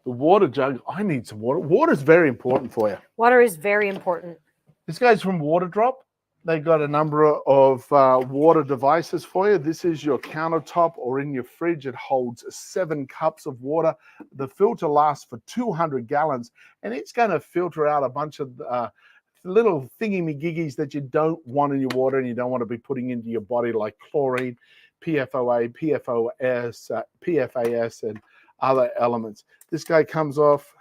water jug. I need some water. Water is very important for you. Water is very important. This guy's from Water Drop. They got a number of water devices for you. This is your countertop or in your fridge. It holds 7 cups of water. The filter lasts for 200 gallons, and it's going to filter out a bunch of little thingy-me-giggies that you don't want in your water and you don't want to be putting into your body, like chlorine, PFOA, PFAS, and other elements. This guy comes off,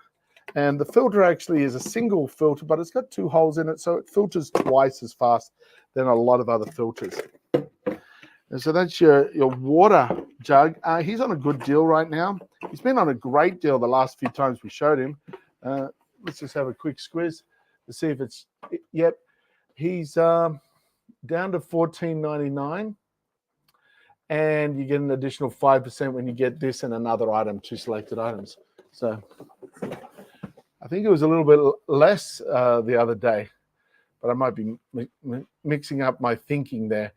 and the filter actually is a single filter, but it's got 2 holes in it, so it filters twice as fast than a lot of other filters. And so that's your water jug. He's on a good deal right now. He's been on a great deal the last few times we showed him. Let's just have a quick squiz to see if it's, yep, he's down to $14.99, and you get an additional 5% when you get this and another item, 2 selected items. So I think it was a little bit less the other day, but I might be mixing up my thinking there.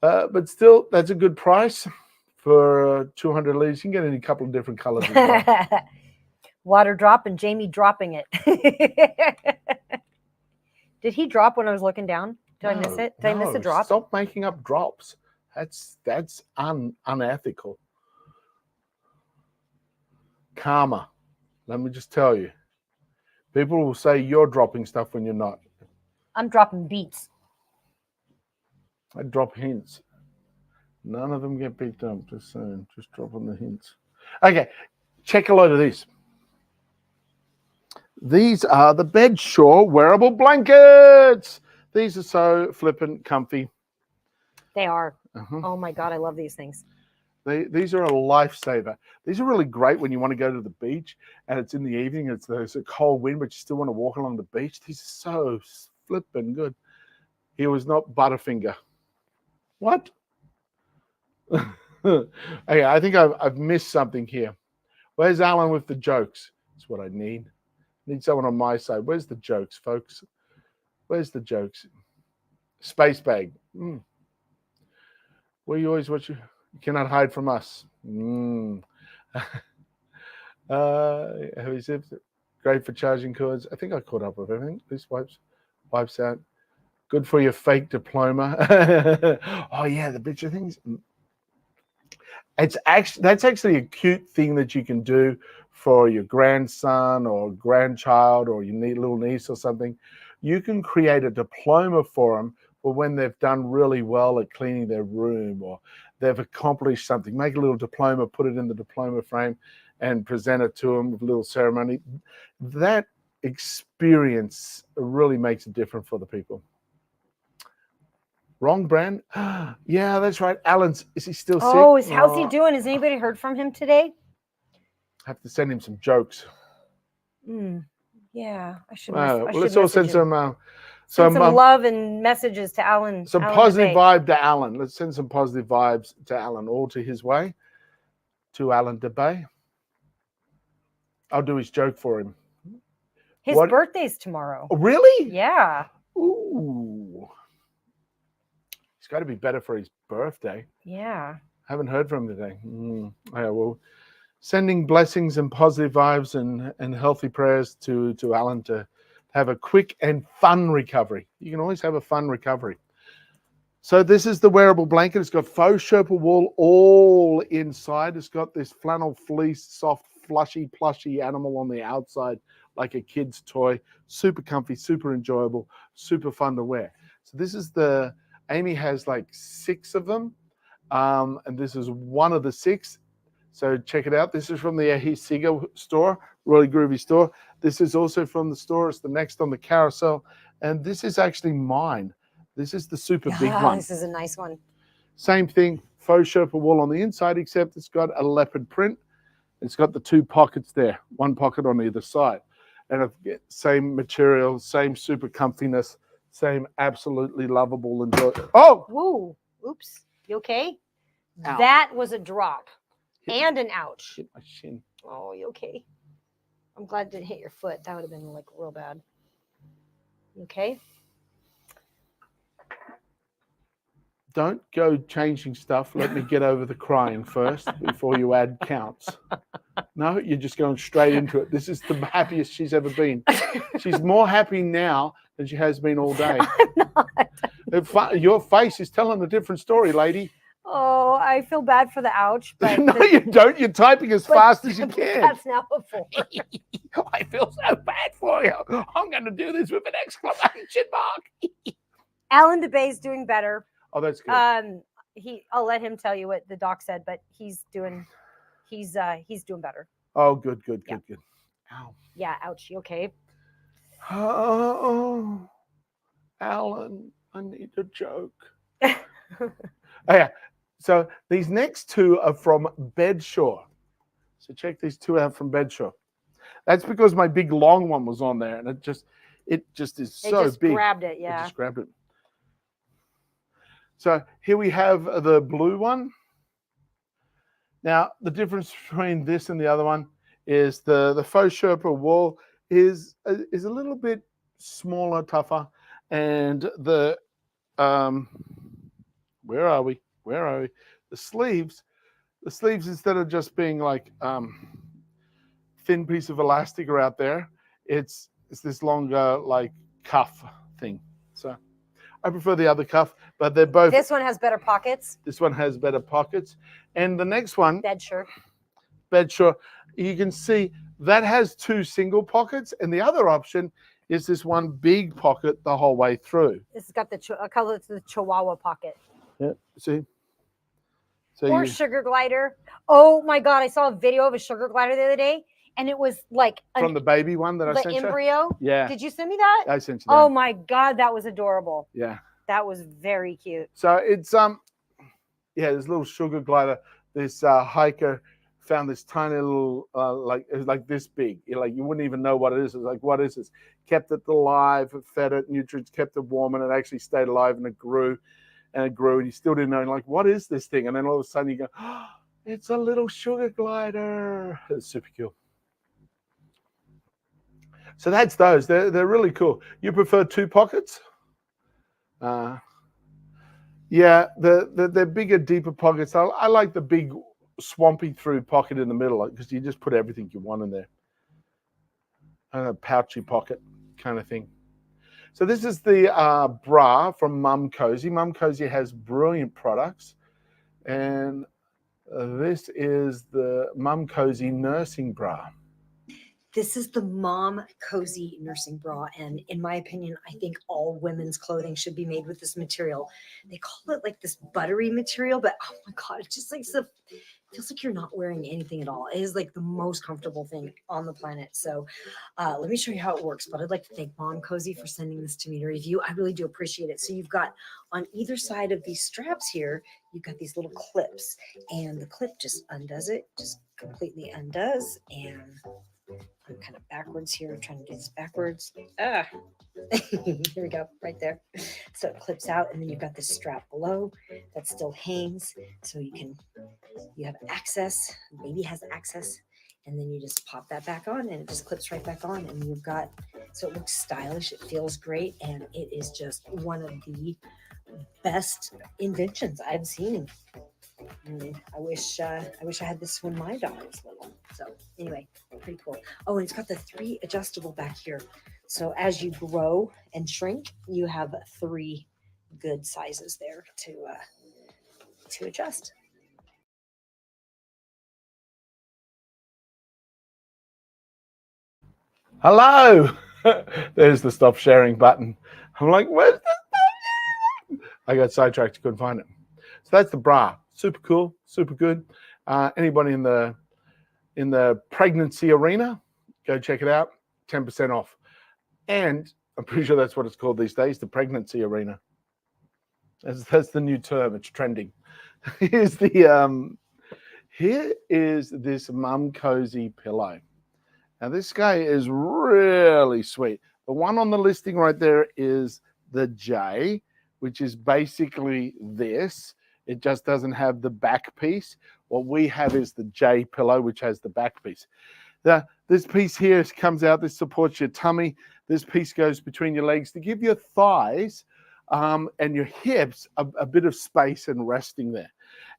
But still, that's a good price for 200 liters. You can get in a couple of different colors as well. Water drop and Jamie dropping it. Did he drop when I was looking down? Did I miss it? Did I miss a drop? Stop making up drops. That's unethical. Karma. Let me just tell you. People will say you're dropping stuff when you're not. I'm dropping beats. I drop hints. None of them get picked up. Just saying. Just dropping the hints. Okay. Check a load of these. These are the Bedsure wearable blankets. These are so flippin' comfy. They are. Oh my God, I love these things. These are a lifesaver. These are really great when you want to go to the beach and it's in the evening. There's a cold wind, but you still want to walk along the beach. These are so flippin' good. He was not Butterfinger. What? Okay, I think I've missed something here. Where's Alan with the jokes? That's what I need. Need someone on my side. Where's the jokes, folks? Where's the jokes? Space bag. Where you always watch you cannot hide from us. Heavy zips. Great for charging cords. I think I caught up with everything. This wipes out. Good for your fake diploma. Oh yeah, the picture things. That's actually a cute thing that you can do for your grandson or grandchild or your little niece or something. You can create a diploma for them for when they've done really well at cleaning their room or they've accomplished something. Make a little diploma, put it in the diploma frame and present it to them with a little ceremony. That experience really makes a difference for the people. Wrong brand? Yeah, that's right. Alan's, is he still sick? Oh, how's he doing? Has anybody heard from him today? Have to send him some jokes. Yeah, I should. Let's all send some love and messages to Alan. Some Alan positive DeBay. vibe to Alan. Let's send some positive vibes to Alan, all to his way, to Alan DeBay. I'll do his joke for him. His birthday's tomorrow. Oh, really? Yeah. Ooh. He's got to be better for his birthday. Yeah. Haven't heard from him today. Yeah, well, sending blessings and positive vibes and healthy prayers to Alan to have a quick and fun recovery. You can always have a fun recovery. So this is the wearable blanket. It's got faux Sherpa wool all inside. It's got this flannel fleece, soft, plushy animal on the outside, like a kid's toy. Super comfy, super enjoyable, super fun to wear. So this is Amy has like 6 of them. And this is one of the 6. So check it out. This is from the Ahisiga store, really groovy store. This is also from the store. It's the next on the carousel. And this is actually mine. This is the super big one. This is a nice one. Same thing, faux Sherpa wool on the inside, except it's got a leopard print. It's got the 2 pockets there, 1 pocket on either side. And same material, same super comfiness, same absolutely lovable enjoy. Oh! Whoa. Oops. You okay? Ow. That was a drop and an ouch. Hit my shin. Oh, you okay? I'm glad it didn't hit your foot. That would have been like real bad. You okay? Don't go changing stuff. Let me get over the crying first before you add counts. No, you're just going straight into it. This is the happiest she's ever been. She's more happy now than she has been all day. I'm not. Your face is telling a different story, lady. Oh, I feel bad for the ouch, but No, you don't. You're typing as fast as you but can. That's now a 4. I feel so bad for you. I'm going to do this with an exclamation mark. Alan DeBay's doing better. Oh, that's good. I'll let him tell you what the doc said, but he's doing better. Oh, good. Yeah. Ow. Yeah, ouch. You okay? Oh, Alan, I need a joke. Oh, yeah. So these next two are from Bedshore. So check these two out from Bedshore. That's because my big long one was on there, and it just is so just big. Grabbed it, It yeah. just grabbed it. So here we have the blue one. Now the difference between this and the other one is the faux Sherpa wool is a little bit smaller, tougher, and the where are we? The sleeves instead of just being like thin piece of elastic are out there, it's this longer like cuff thing. So I prefer the other cuff, but they're both. This one has better pockets. This one has better pockets, and the next one, Bedshore. you can see that has 2 single pockets, and the other option is this one big pocket the whole way through. This has got the color to the Chihuahua pocket. Yeah, see. So Or sugar glider. Oh my God! I saw a video of a sugar glider the other day, and it was like from the baby one that I the sent you. embryo. Yeah. Did you send me that? I sent you that. Oh my God, that was adorable. Yeah. That was very cute. So it's this little sugar glider. This hiker found this tiny little it was like this big. You wouldn't even know what it is. It's like, what is this? Kept it alive, fed it nutrients, kept it warm, and it actually stayed alive, and it grew. And you still didn't know, like, what is this thing? And then all of a sudden you go, oh, it's a little sugar glider. It's super cool. So that's those. They're really cool. You prefer 2 pockets? Yeah, they're bigger, deeper pockets. I like the big swampy through pocket in the middle, because you just put everything you want in there. A pouchy pocket kind of thing. So this is the bra from Mum Cozy. Mum Cozy has brilliant products. And this is the Mum Cozy nursing bra. This is the Mom Cozy nursing bra, and in my opinion, I think all women's clothing should be made with this material. They call it like this buttery material, but oh my God, it's just like it feels like you're not wearing anything at all. It is like the most comfortable thing on the planet. So let me show you how it works. But I'd like to thank Mom Cozy for sending this to me to review. I really do appreciate it. So you've got on either side of these straps here, you've got these little clips, and the clip just undoes it, just completely undoes, and I'm kind of backwards here. I'm trying to do this backwards. Here we go, right there. So it clips out, and then you've got this strap below that still hangs. So you have access, baby has access, and then you just pop that back on, and it just clips right back on. And you've got, so it looks stylish, it feels great, and it is just one of the best inventions I've seen. I wish I had this when my daughter was little. So anyway, pretty cool. Oh, and it's got the 3 adjustable back here. So as you grow and shrink, you have 3 good sizes there to adjust. Hello. There's the stop sharing button. I'm like, where's the button? I got sidetracked, couldn't find it. So that's the bra. Super cool, super good. Anybody in the pregnancy arena, go check it out. 10% off. And I'm pretty sure that's what it's called these days, the pregnancy arena. That's the new term. It's trending. Here is this Mum Cozy pillow. Now this guy is really sweet. The one on the listing right there is the J, which is basically this. It just doesn't have the back piece. What we have is the J pillow, which has the back piece. This piece here comes out. This supports your tummy. This piece goes between your legs to give your thighs and your hips a bit of space and resting there.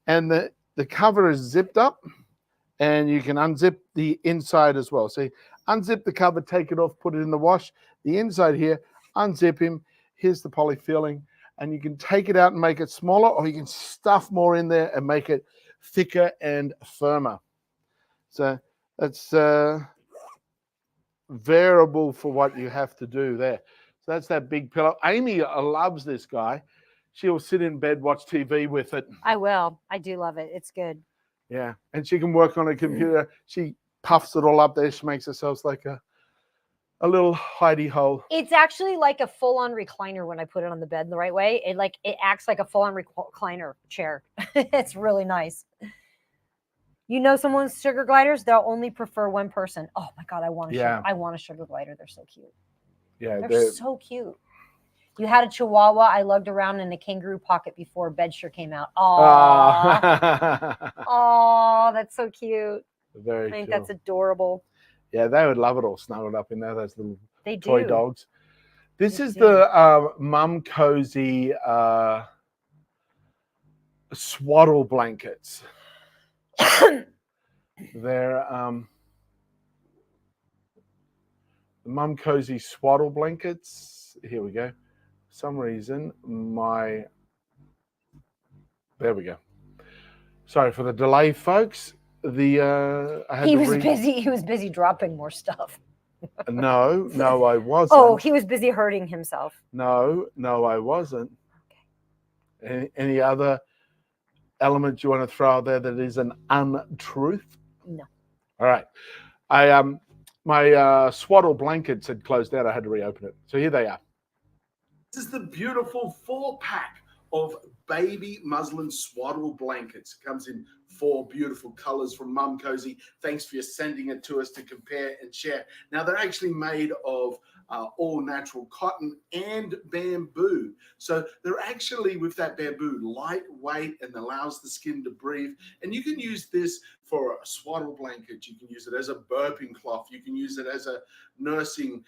And the cover is zipped up, and you can unzip the inside as well. So unzip the cover, take it off, put it in the wash. The inside here unzip him. Here's the polyfilling, and you can take it out and make it smaller, or you can stuff more in there and make it thicker and firmer. So that's variable for what you have to do there. So that's that big pillow. Amy loves this guy. She'll sit in bed, watch TV with it. I will. I do love it. It's good. Yeah, and she can work on a computer. She puffs it all up there. She makes herself like a little hidey hole. It's actually like a full-on recliner when I put it on the bed in the right way. It acts like a full-on recliner chair. It's really nice. You know, someone's sugar gliders, they'll only prefer one person. Oh my God, I want a sugar glider. They're so cute. Yeah, they're so cute. You had a Chihuahua I lugged around in a kangaroo pocket before Bedsure came out. Oh, oh, that's so cute. Very I think cool. that's adorable. Yeah, they would love it all snuggled up in there, those little toy dogs. This is the Mum Cozy swaddle blankets. They're the Mum Cozy swaddle blankets. Here we go. For some reason, there we go. Sorry for the delay, folks. He was busy dropping more stuff. No, I wasn't. Oh, he was busy hurting himself. No, I wasn't. Any other element you want to throw out there that is an untruth? No. All right. My swaddle blankets had closed out. I had to reopen it. So here they are. This is the beautiful 4-pack of baby muslin swaddle blankets. It comes in 4 beautiful colors from Mum Cozy. Thanks for sending it to us to compare and share. Now, they're actually made of all natural cotton and bamboo. So they're actually, with that bamboo, lightweight and allows the skin to breathe. And you can use this for a swaddle blanket. You can use it as a burping cloth. You can use it as a nursing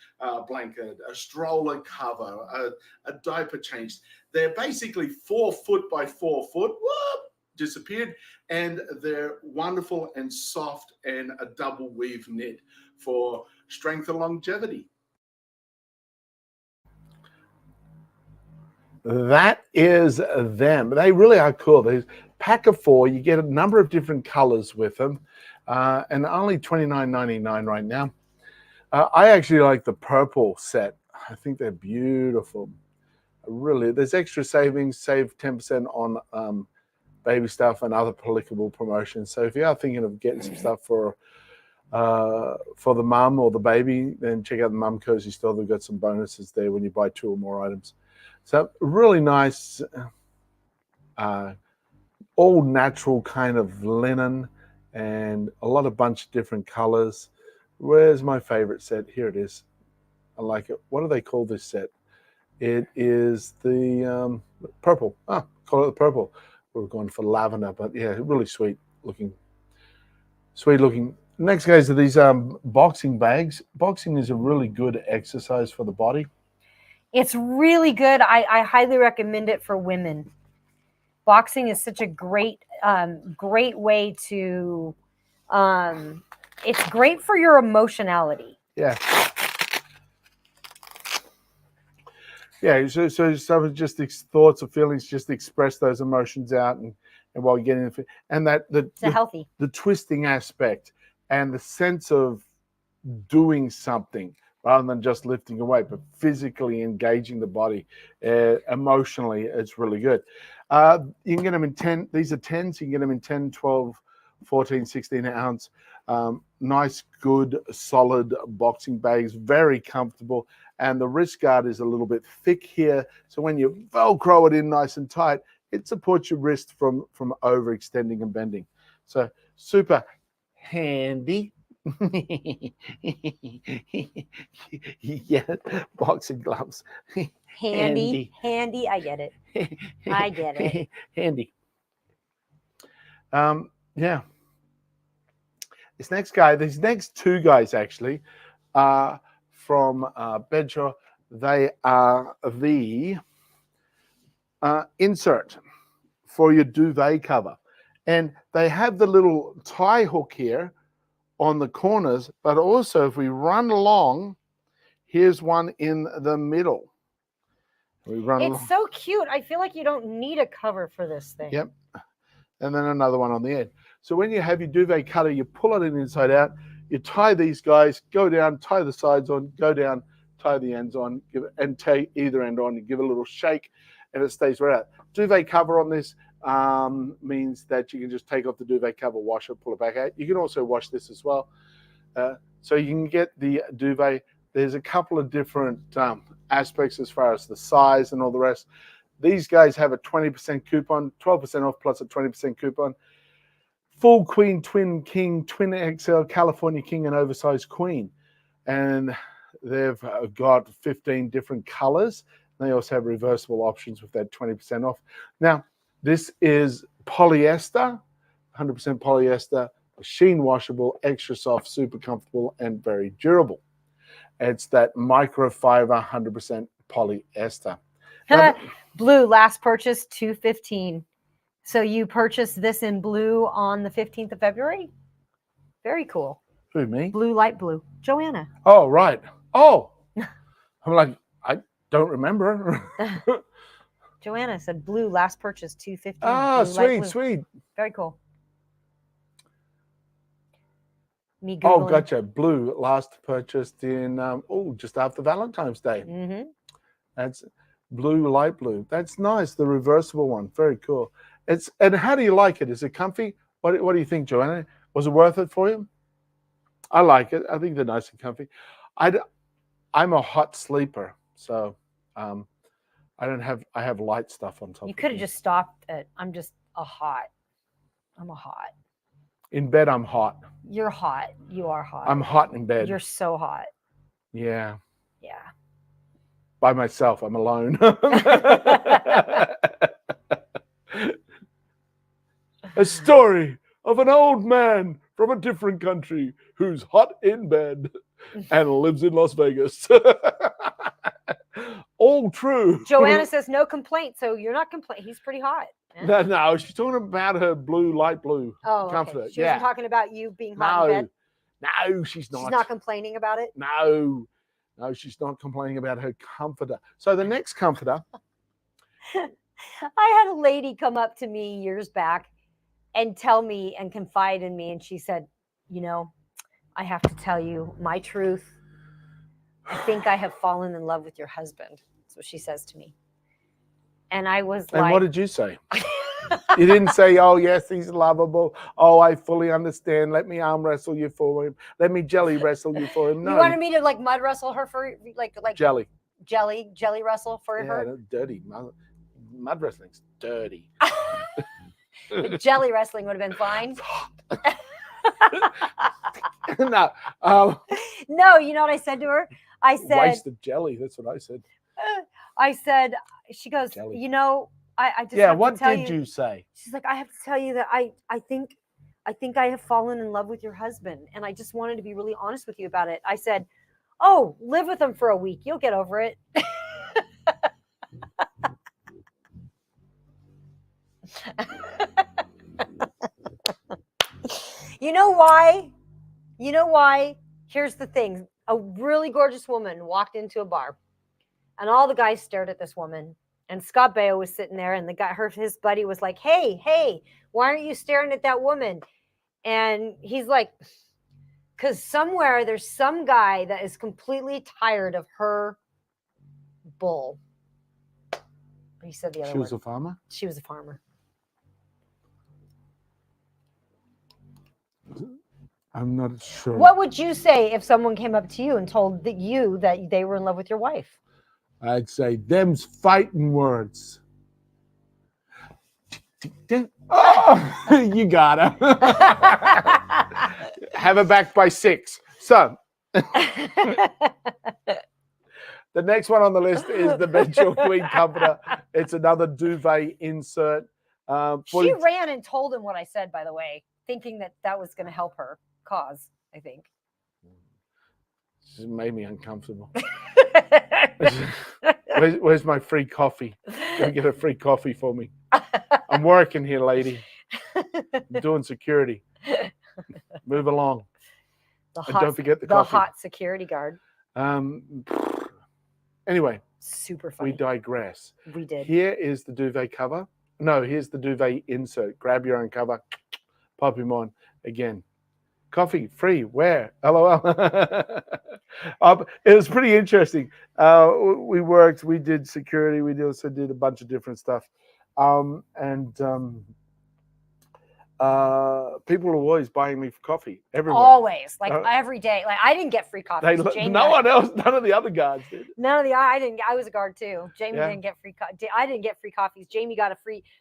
blanket, a stroller cover, a diaper change. They're basically 4 foot by 4 foot. Whoop, disappeared. And they're wonderful and soft and a double weave knit for strength and longevity. That is them. They really are cool. There's a pack of 4. You get a number of different colors with them, and only $29.99 right now. I actually like the purple set. I think they're beautiful. Really, there's extra savings. Save 10% on baby stuff and other applicable promotions. So if you are thinking of getting some stuff for the mum or the baby, then check out the Mum Cozy store. They've got some bonuses there when you buy 2 or more items. So really nice, all natural kind of linen and a lot of bunch of different colors. Where's my favorite set? Here it is. I like it. What do they call this set? It is the purple. Call it the purple. We're going for lavender, but yeah, really sweet looking. Next, guys, are these boxing bags. Boxing is a really good exercise for the body. It's really good. I highly recommend it for women. Boxing is such a great way to, it's great for your emotionality. Yeah. Yeah, so some of just thoughts or feelings, just express those emotions out, and while you're getting the, and that healthy. The twisting aspect and the sense of doing something rather than just lifting a weight, but physically engaging the body emotionally, it's really good. You can get them in 10. These are 10s. You can get them in 10, 12, 14, 16 ounce. Nice, good, solid boxing bags, very comfortable. And the wrist guard is a little bit thick here. So when you Velcro it in nice and tight, it supports your wrist from overextending and bending. So super handy. Yeah, boxing gloves. Handy. I get it. I get it. Handy. Yeah. These next 2 guys actually are from Bedsure. They are the insert for your duvet cover. And they have the little tie hook here on the corners, but also if we run along, here's one in the middle. We run along. It's so cute. I feel like you don't need a cover for this thing. Yep. And then another one on the end. So when you have your duvet cutter, you pull it in inside out, you tie these guys, go down, tie the sides on, go down, tie the ends on, and tie either end on, and give it a little shake, and it stays right out. Duvet cover on this means that you can just take off the duvet cover, wash it, pull it back out. You can also wash this as well. So you can get the duvet. There's a couple of different aspects as far as the size and all the rest. These guys have a 20% coupon, 12% off plus a 20% coupon. Full queen, twin king, twin XL, California king, and oversized queen. And they've got 15 different colors. They also have reversible options with that 20% off. Now, this is polyester, 100% polyester, machine washable, extra soft, super comfortable, and very durable. It's that microfiber 100% polyester. Blue, last purchase $215. So you purchased this in blue on the 15th of February? Very cool. Who, me? Blue, light blue. Joanna. Oh, right. Oh, I'm like, I don't remember. Joanna said blue, last purchase $215. Ah, Blue, light blue. sweet. Very cool. Me Oh, Googling. gotcha. Blue, last purchased in, just after Valentine's Day. Mm-hmm. That's blue, light blue. That's nice. The reversible one. Very cool. And how do you like it? Is it comfy? What do you think, Joanna? Was it worth it for you? I like it. I think they're nice and comfy. I'm a hot sleeper, so I have light stuff on top. You could have just stopped at I'm a hot. In bed, I'm hot. You're hot. You are hot. I'm hot in bed. You're so hot. Yeah. Yeah. By myself. I'm alone. A story of an old man from a different country who's hot in bed and lives in Las Vegas. All true. Joanna says no complaint, so you're not complaining. He's pretty hot. Yeah. No, she's talking about her blue, light blue comforter. Okay. She wasn't talking about you being hot in bed. No, she's not. She's not complaining about it. No, she's not complaining about her comforter. So the next comforter. I had a lady come up to me years back and tell me and confide in me, and she said, I have to tell you my truth. I think I have fallen in love with your husband. That's what she says to me. And I was like... And what did you say? You didn't say, oh, yes, he's lovable. Oh, I fully understand. Let me arm wrestle you for him. Let me jelly wrestle you for him. No. You wanted me to mud wrestle her for like jelly wrestle for her? Yeah, dirty. Mud wrestling's dirty. Jelly wrestling would have been fine. No. No, you know what I said to her? I said, wasted jelly. That's what I said. I said, she goes, jelly. I just yeah. have What to tell did you say? She's like, I have to tell you that I think I have fallen in love with your husband, and I just wanted to be really honest with you about it. I said, oh, live with him for a week. You'll get over it. You know why? Here's the thing. A really gorgeous woman walked into a bar, and all the guys stared at this woman. And Scott Baio was sitting there, and his buddy was like, hey, why aren't you staring at that woman? And he's like, because somewhere there's some guy that is completely tired of her bull. He said the other She was word. a farmer? She was a farmer. I'm not sure. What would you say if someone came up to you and told you that they were in love with your wife? I'd say, them's fighting words. Oh, you gotta. Have her back by 6. So, the next one on the list is the Benchill Queen Comforter. It's another duvet insert. She ran and told him what I said, by the way, thinking that was going to help her cause, I think. This made me uncomfortable. Where's my free coffee? Can you get a free coffee for me? I'm working here, lady. I'm doing security. Move along. Don't forget the coffee. hot security guard. Anyway, Super We funny. digress. We did. Here is the duvet cover. No, here's the duvet insert. Grab your own cover, pop him on again. Coffee free. Where? LOL. It was pretty interesting. We worked. We did security. We also did a bunch of different stuff, people are always buying me coffee everywhere. Always, like Uh, every day. Like I didn't get free coffee. No one else. None of the other guards did. I didn't. I was a guard too. Jamie Yeah. didn't get free. I didn't get free coffees. Jamie got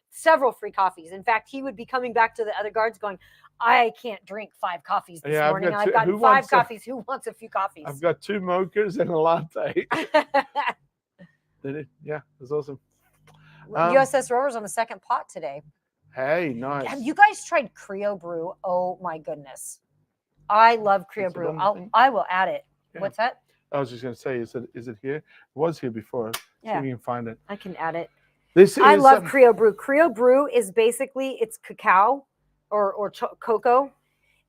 several free coffees. In fact, he would be coming back to the other guards going, "I can't drink 5 coffees this morning. I've gotten 5 coffees. Who wants a few coffees?" I've got 2 mochas and a latte. Yeah, it's awesome. USS Rover's on the second pot today. Hey, nice. Have you guys tried Creo Brew? Oh my goodness, I love Creo Is it Brew. on the thing? I will add it. Yeah. What's that? I was just going to say, is it here? It was here before. See Yeah. if you can find it. I can add it. I love Creo Brew. Creo Brew is basically it's cacao or cocoa,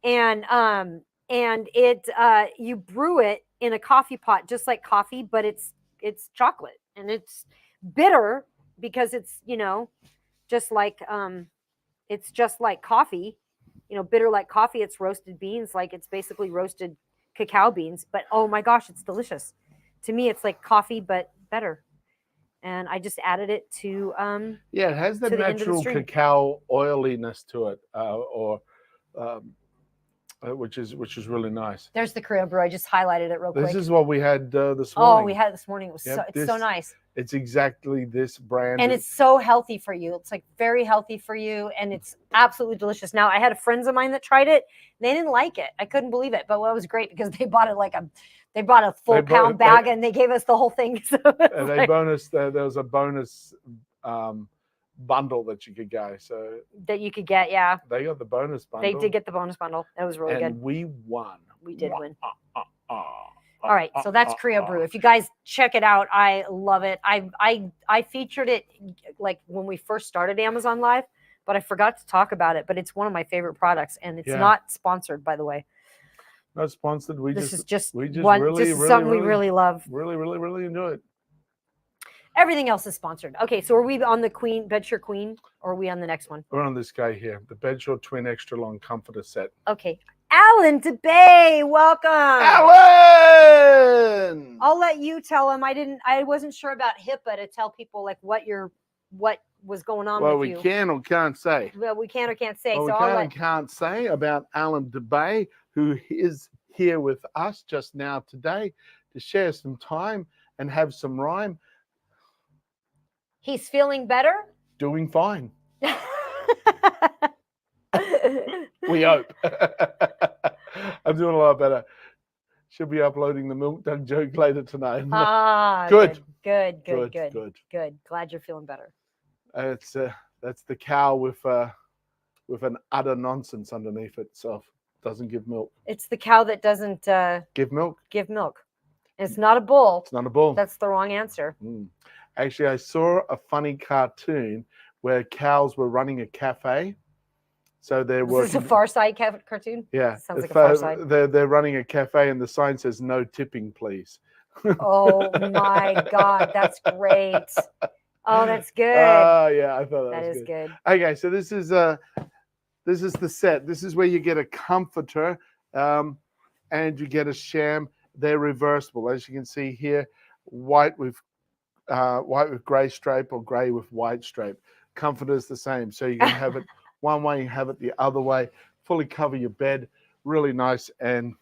and it you brew it in a coffee pot just like coffee, but it's chocolate and it's bitter because it's just like coffee, bitter like coffee. It's roasted beans, like it's basically roasted cacao beans. But oh my gosh, it's delicious. To me, it's like coffee but better. And I just added it to it has the to the end of the natural stream. cacao oiliness to it, which is really nice. There's the Creo Brew. I just highlighted it real quick. This is what we had this morning. Oh, we had it this morning. It was Yep, it's so nice. It's exactly this brand. And it's so healthy for you. It's like very healthy for you. And it's absolutely delicious. Now, I had friends of mine that tried it. They didn't like it. I couldn't believe it. But it was great because they bought it they bought a full pound bag and they gave us the whole thing. So and they there was a bonus bundle that you could go. So that you could get, yeah. They got the bonus bundle. They did get the bonus bundle. It was really good. We won. We did win. All right, so that's Creo Brew. If you guys check it out, I love it. I featured it like when we first started Amazon Live, but I forgot to talk about it. But it's one of my favorite products, and it's not sponsored, by the way. Not sponsored. This is just really, something we really love. Really enjoy it. Everything else is sponsored. Okay, so are we on the Bedsure Queen, or are we on the next one? We're on this guy here, the Bedsure Twin Extra Long Comforter Set. Okay. Alan DeBay, welcome. Alan! I'll let you tell him. I wasn't sure about HIPAA to tell people like what was going on with you. Well, we can or can't say. Well, we can or can't say. Well, so we can't say about Alan DeBay, who is here with us just now today to share some time and have some rhyme. He's feeling better? Doing fine. We hope. I'm doing a lot better. She'll be uploading the milk dunk joke later tonight. Good. Good. Glad you're feeling better. That's the cow with an utter nonsense underneath itself. Doesn't give milk. It's the cow that doesn't give milk. It's not a bull. It's not a bull. That's the wrong answer. Actually, I saw a funny cartoon where cows were running a cafe. So they're working. This is a Far Side cartoon? Yeah. Sounds like a Far Side. They're running a cafe and the sign says no tipping, please. Oh my God, that's great. Oh, that's good. Oh yeah, I thought that was good. Okay, so this is the set. This is where you get a comforter and you get a sham. They're reversible, as you can see here, white with gray stripe or gray with white stripe. Comforter is the same, so you can have it one way, you have it the other way. Fully cover your bed. Really nice and.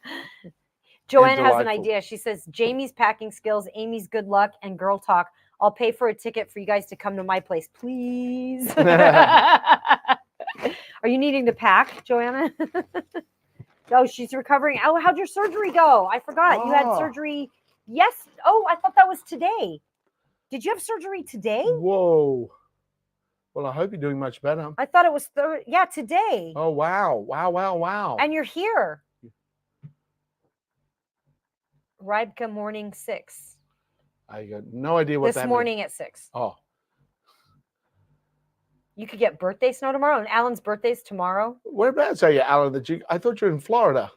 Joanne has an idea. She says, Jamie's packing skills, Amy's good luck, and girl talk. I'll pay for a ticket for you guys to come to my place, please. Are you needing to pack, Joanna? Oh, she's recovering. Oh, how'd your surgery go? I forgot. You had surgery. Yes. Oh, I thought that was today. Did you have surgery today? Whoa. Well, I hope you're doing much better. I thought it was today. Oh, wow. Wow. And you're here. Ribka morning 6. I got no idea what that This morning means. at 6. Oh. You could get birthday snow tomorrow, and Alan's birthday's tomorrow. Whereabouts are you, Alan? I thought you were in Florida.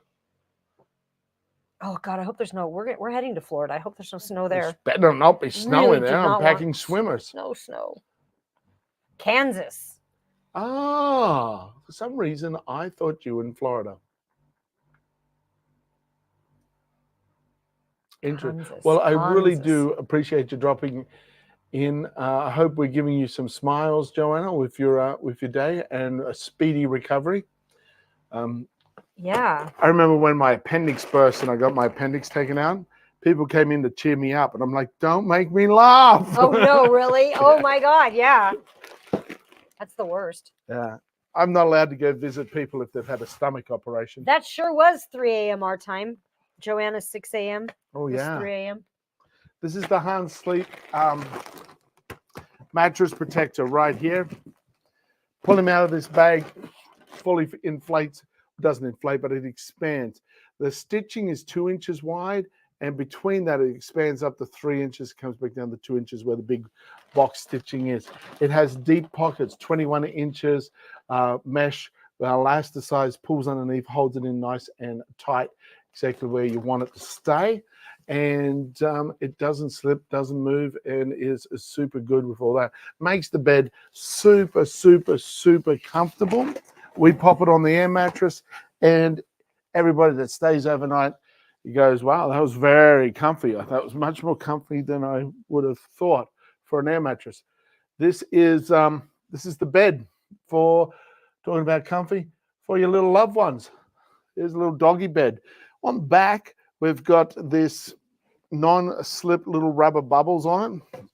Oh God, I hope there's no. We're heading to Florida. I hope there's no snow there. It's better not be snowing Really there. do I'm not want packing swimmers. No snow. Kansas. Ah, for some reason, I thought you were in Florida. Interesting. Kansas, Well, I really Kansas. do appreciate you dropping in. I hope we're giving you some smiles, Joanna, with your day and a speedy recovery. Yeah. I remember when my appendix burst and I got my appendix taken out. People came in to cheer me up, and I'm like, "Don't make me laugh." Oh no, really? Oh my God, yeah. That's the worst. Yeah, I'm not allowed to go visit people if they've had a stomach operation. That sure was 3 a.m. our time. Joanna's 6 a.m. Oh was yeah. 3 a.m. This is the Hans Sleep mattress protector right here. Pull him out of this bag, fully inflates. Doesn't inflate, but it expands. The stitching is 2 inches wide, and between that, it expands up to 3 inches, comes back down to 2 inches where the big box stitching is. It has deep pockets, 21 inches mesh, elasticized, pulls underneath, holds it in nice and tight, exactly where you want it to stay. And it doesn't slip, doesn't move, and is super good with all that. Makes the bed super, super, super comfortable. We pop it on the air mattress, and everybody that stays overnight, he goes, wow, that was very comfy. I thought it was much more comfy than I would have thought for an air mattress. This is the bed for, talking about comfy, for your little loved ones. There's a little doggy bed. On back, we've got this non-slip little rubber bubbles on it.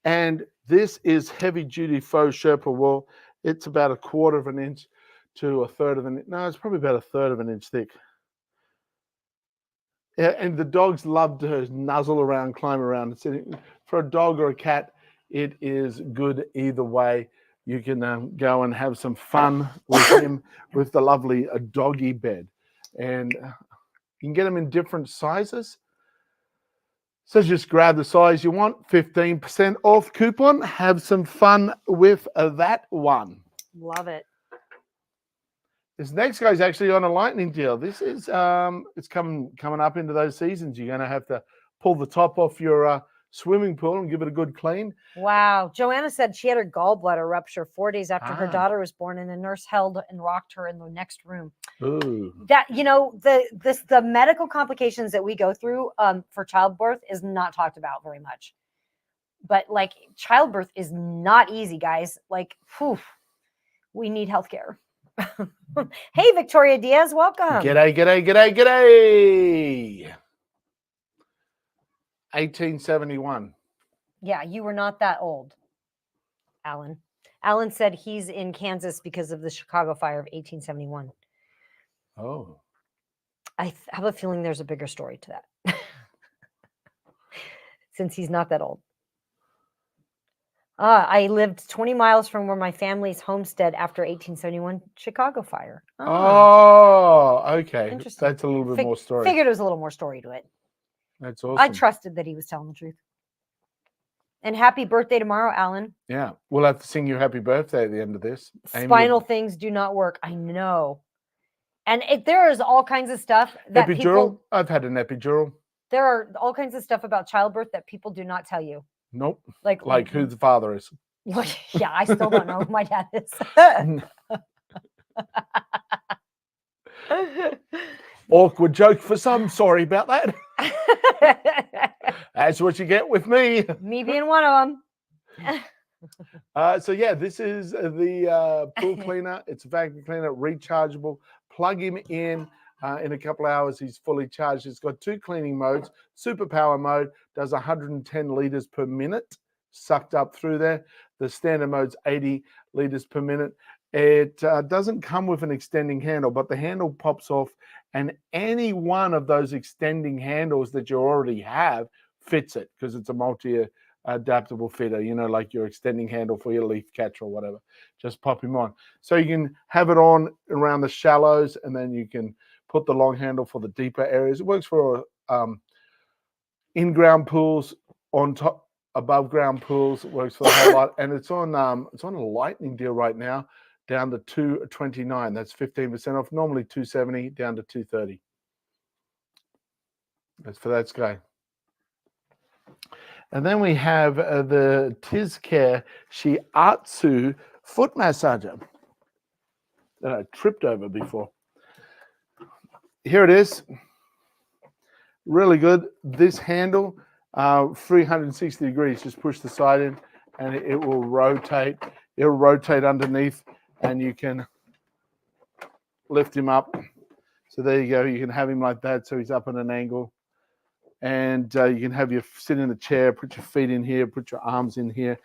And this is heavy-duty faux Sherpa wool. It's about 1/4 of an inch to 1/3 of an inch. No, it's probably about 1/3 of an inch thick. Yeah, and the dogs love to nuzzle around, climb around. For a dog or a cat, it is good either way. You can go and have some fun with him with the lovely doggy bed. And you can get them in different sizes. So just grab the size you want, 15% off coupon. Have some fun with that one. Love it. This next guy's actually on a lightning deal. This is it's coming up into those seasons. You're going to have to pull the top off your swimming pool and give it a good clean. Wow. Joanna said she had her gallbladder rupture 4 days after her Ah. daughter was born, and a nurse held and rocked her in the next room. Ooh. That, the medical complications that we go through for childbirth is not talked about very much. But like, childbirth is not easy, guys. Like, whew, we need healthcare. Hey, Victoria Diaz, welcome. G'day, g'day, g'day, g'day. 1871. Yeah, you were not that old, Alan. Alan said he's in Kansas because of the Chicago fire of 1871. Oh. I have a feeling there's a bigger story to that. Since he's not that old. I lived 20 miles from where my family's homestead after 1871 Chicago fire. Oh, okay. Interesting. That's a little bit more story. Figured there was a little more story to it. That's awesome. I trusted that he was telling the truth. And happy birthday tomorrow, Alan. Yeah. We'll have to sing you happy birthday at the end of this. Spinal things do not work. I know. And there is all kinds of stuff that epidural? I've had an epidural. There are all kinds of stuff about childbirth that people do not tell you. Nope. Like who the father is. Yeah, I still don't know who my dad is. Awkward joke for some. Sorry about that. That's what you get with me. Me being one of them. So yeah, this is the pool cleaner. It's a vacuum cleaner, rechargeable. Plug him in a couple of hours. He's fully charged. It's got 2 cleaning modes. Super power mode does 110 liters per minute sucked up through there. The standard mode's 80 liters per minute. It doesn't come with an extending handle, but the handle pops off, and any one of those extending handles that you already have fits it, because it's a multi-adaptable fitter, like your extending handle for your leaf catcher or whatever. Just pop him on. So you can have it on around the shallows, and then you can put the long handle for the deeper areas. It works for in-ground pools, on top, above ground pools. It works for the whole lot, and it's on a lightning deal right now, down to $229. That's 15% off. Normally $270, down to $230. That's for that guy. And then we have the Tizcare Shiatsu foot massager that I tripped over before. Here it is. Really good. This handle, 360 degrees. Just push the side in and it will rotate. It'll rotate underneath and you can lift him up. So there you go. You can have him like that. So he's up at an angle. And you can have your sit in a chair, put your feet in here, put your arms in here.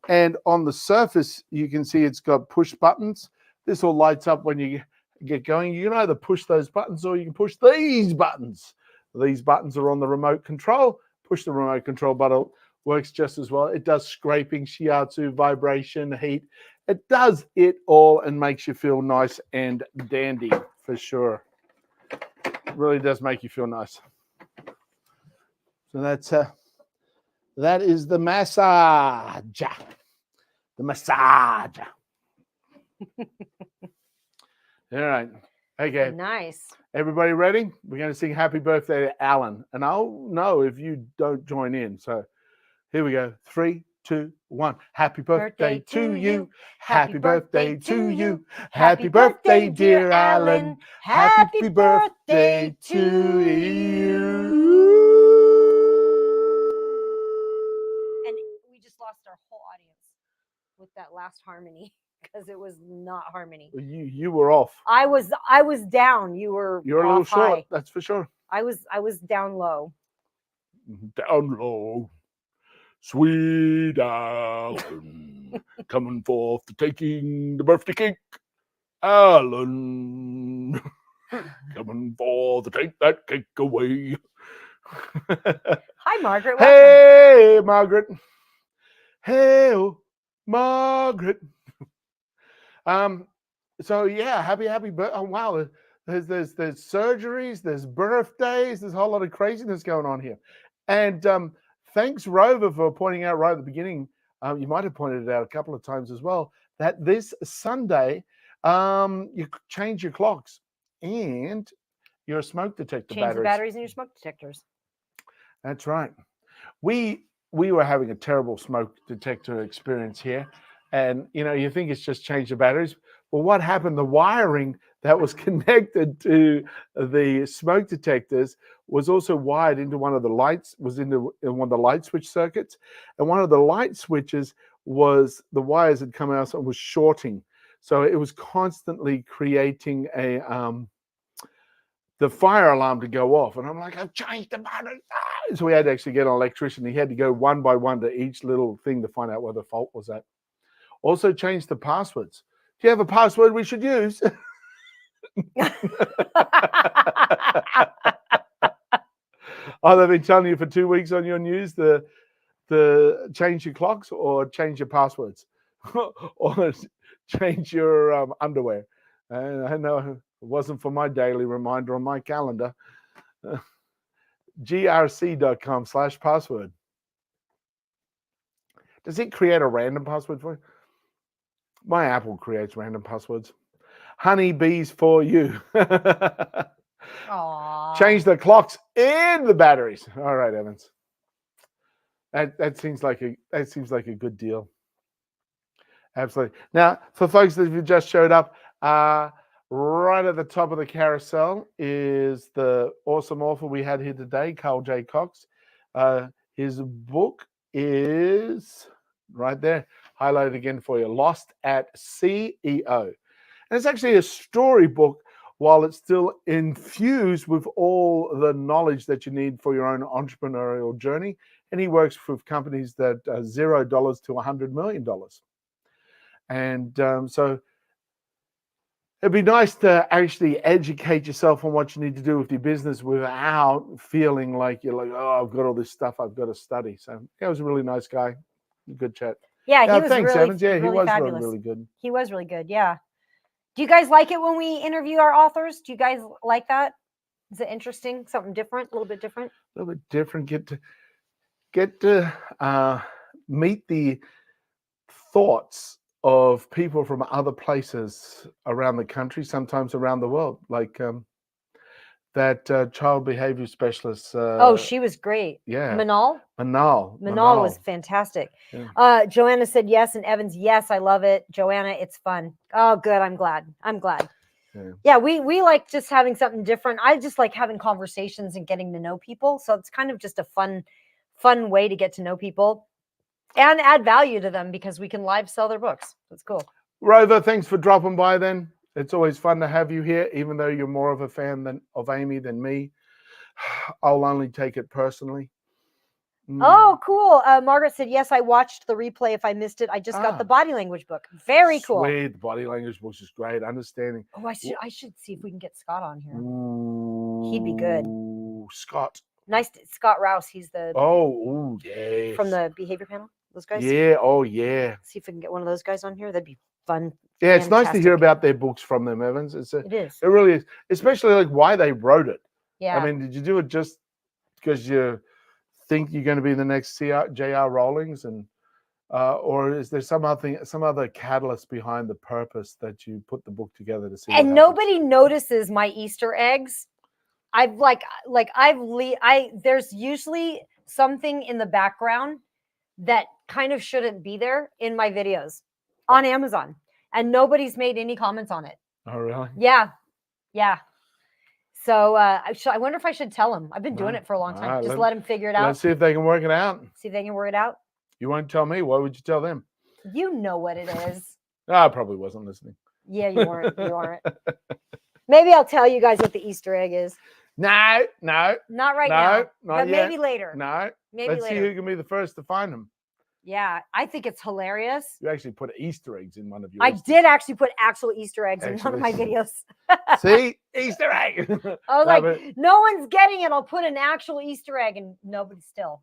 And on the surface, you can see it's got push buttons. This all lights up when you get going. You can either push those buttons or you can push these buttons. These buttons are on the remote control. Push the remote control button. Works just as well. It does scraping, shiatsu, vibration, heat. It does it all and makes you feel nice and dandy for sure. It really does make you feel nice. So that is the massage. The massage. All right. Okay. Nice. Everybody ready? We're going to sing happy birthday to Alan. And I'll know if you don't join in. So here we go. 3, 2, 1. Happy birthday to you. Happy birthday to you. Happy birthday, dear Alan. Happy birthday to you. And we just lost our whole audience with that last harmony because it was not harmony. You were off. I was down. You're a little short, high. that's for sure. I was down low. Down low. Sweet Alan, coming forth to taking the birthday cake. Alan, coming forth to take that cake away. Hi, Margaret. Welcome. Hey, Margaret. Hey, Margaret. So yeah, happy birthday. Oh wow, there's surgeries, there's birthdays, there's a whole lot of craziness going on here. And thanks, Rover, for pointing out right at the beginning. You might have pointed it out a couple of times as well, that this Sunday, you change your clocks and your smoke detector Change batteries. the batteries in your smoke detectors. That's right. We were having a terrible smoke detector experience here. And, you think it's just change the batteries. Well, what happened? The wiring that was connected to the smoke detectors was also wired into one of the lights, was in one of the light switch circuits. And one of the light switches was, the wires had come out and was shorting. So it was constantly creating the fire alarm to go off. And I'm like, I've changed the battery. So we had to actually get an electrician. He had to go one by one to each little thing to find out where the fault was at. Also change the passwords. Do you have a password we should use? Oh, they've been telling you for 2 weeks on your news to change your clocks or change your passwords or change your underwear. And I know it wasn't for my daily reminder on my calendar. grc.com/password. Does it create a random password for you? My Apple creates random passwords. Honeybees for you. Aww. Change the clocks and the batteries. All right, Evans. That seems like a good deal. Absolutely. Now, for folks that have just showed up, right at the top of the carousel is the awesome author we had here today, Carl J. Cox. His book is right there, highlighted again for you, Lost at CEO. And it's actually a storybook while it's still infused with all the knowledge that you need for your own entrepreneurial journey. And he works with companies that are $0 to $100 million. And so it'd be nice to actually educate yourself on what you need to do with your business without feeling like you're like, oh, I've got all this stuff I've got to study. So he was a really nice guy. Good chat. Yeah, he was thanks, really, Evans. Yeah, really he was fabulous. really good. He was really good. Yeah. Do you guys like it when we interview our authors? Do you guys like that? Is it interesting? Something different? A little bit different? A little bit different. Get to meet the thoughts of people from other places around the country, sometimes around the world. Like that child behavior specialist. Oh, she was great. Yeah. Manal was fantastic. Yeah. Joanna said yes, and Evans, yes, I love it. Joanna, it's fun. Oh, good. I'm glad. Yeah, we like just having something different. I just like having conversations and getting to know people. So it's kind of just a fun way to get to know people and add value to them because we can live sell their books. That's cool. Rover, thanks for dropping by then. It's always fun to have you here, even though you're more of a fan of Amy than me. I'll only take it personally. Oh, cool. Margaret said, yes, I watched the replay. If I missed it, I just got the body language book. Very cool. Sweet. The body language book is great. Understanding. Oh, I should see if we can get Scott on here. He'd be good. Scott. Nice. Scott Rouse. He's the yes. from the behavior panel. Those guys. Yeah. Oh, yeah. See if we can get one of those guys on here. That'd be fun. Yeah, it's nice to hear about their books from them, Evans. It is. It really is. Especially like why they wrote it. Yeah. I mean, did you do it just because you think you're going to be the next J.R. Rowlings, and or is there some other catalyst behind the purpose that you put the book together to see? And nobody notices my Easter eggs. There's usually something in the background that kind of shouldn't be there in my videos on Amazon, and nobody's made any comments on it. Oh, really? Yeah. So I wonder if I should tell him. I've been doing it for a long time. Just let him figure it out. Let's see if they can work it out. You won't tell me. Why would you tell them? You know what it is. I probably wasn't listening. Yeah, you weren't. Maybe I'll tell you guys what the Easter egg is. No. Not right now. Not but yet. maybe later. No. Maybe Let's see who can be the first to find them. Yeah, I think it's hilarious. You actually put Easter eggs in one of your. I did actually put actual Easter eggs in one of my videos. See? Easter egg. I was no one's getting it. I'll put an actual Easter egg and nobody still.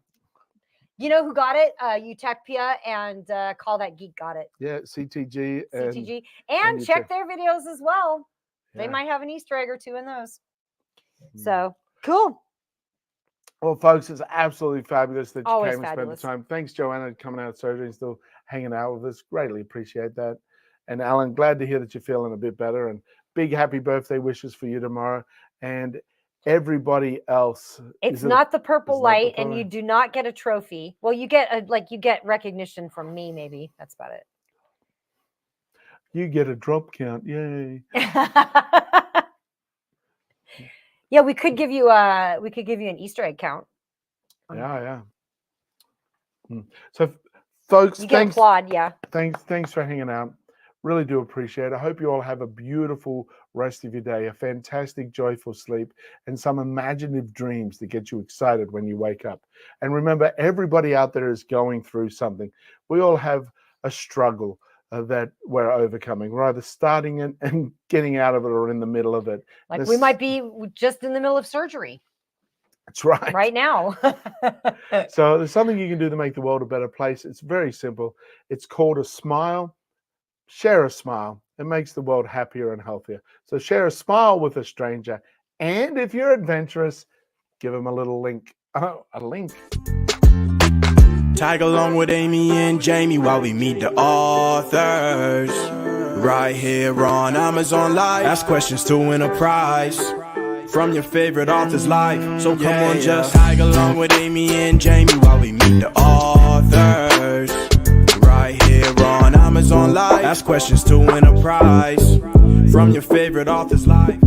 You know who got it? Utopia and Call That Geek got it. Yeah, CTG. And check their videos as well. Yeah. They might have an Easter egg or two in those. So, cool. Well, folks, it's absolutely fabulous that you Always came and spent the time. Thanks, Joanna, coming out of surgery and still hanging out with us. Greatly appreciate that. And Alan, glad to hear that you're feeling a bit better. And big happy birthday wishes for you tomorrow. And everybody else. It's not the purple light, and you do not get a trophy. Well, you get you get recognition from me, maybe. That's about it. You get a drop count. Yay. Yeah, we could give you an Easter egg count. Yeah. So, folks, you get a applaud. Yeah. Thanks for hanging out. Really do appreciate it. I hope you all have a beautiful rest of your day, a fantastic, joyful sleep, and some imaginative dreams that get you excited when you wake up. And remember, everybody out there is going through something. We all have a struggle that we're overcoming. We're either starting it and getting out of it or in the middle of it. Like we might be just in the middle of surgery. That's right. Right now. So there's something you can do to make the world a better place. It's very simple. It's called a smile. Share a smile. It makes the world happier and healthier. So share a smile with a stranger. And if you're adventurous, give them a little link. A link. Tag along with Amy and Jamie while we meet the authors. Right here on Amazon Live. Ask questions to win a prize from your favorite author's life. So come on, just tag along with Amy and Jamie while we meet the authors. Right here on Amazon Live. Ask questions to win a prize from your favorite author's life.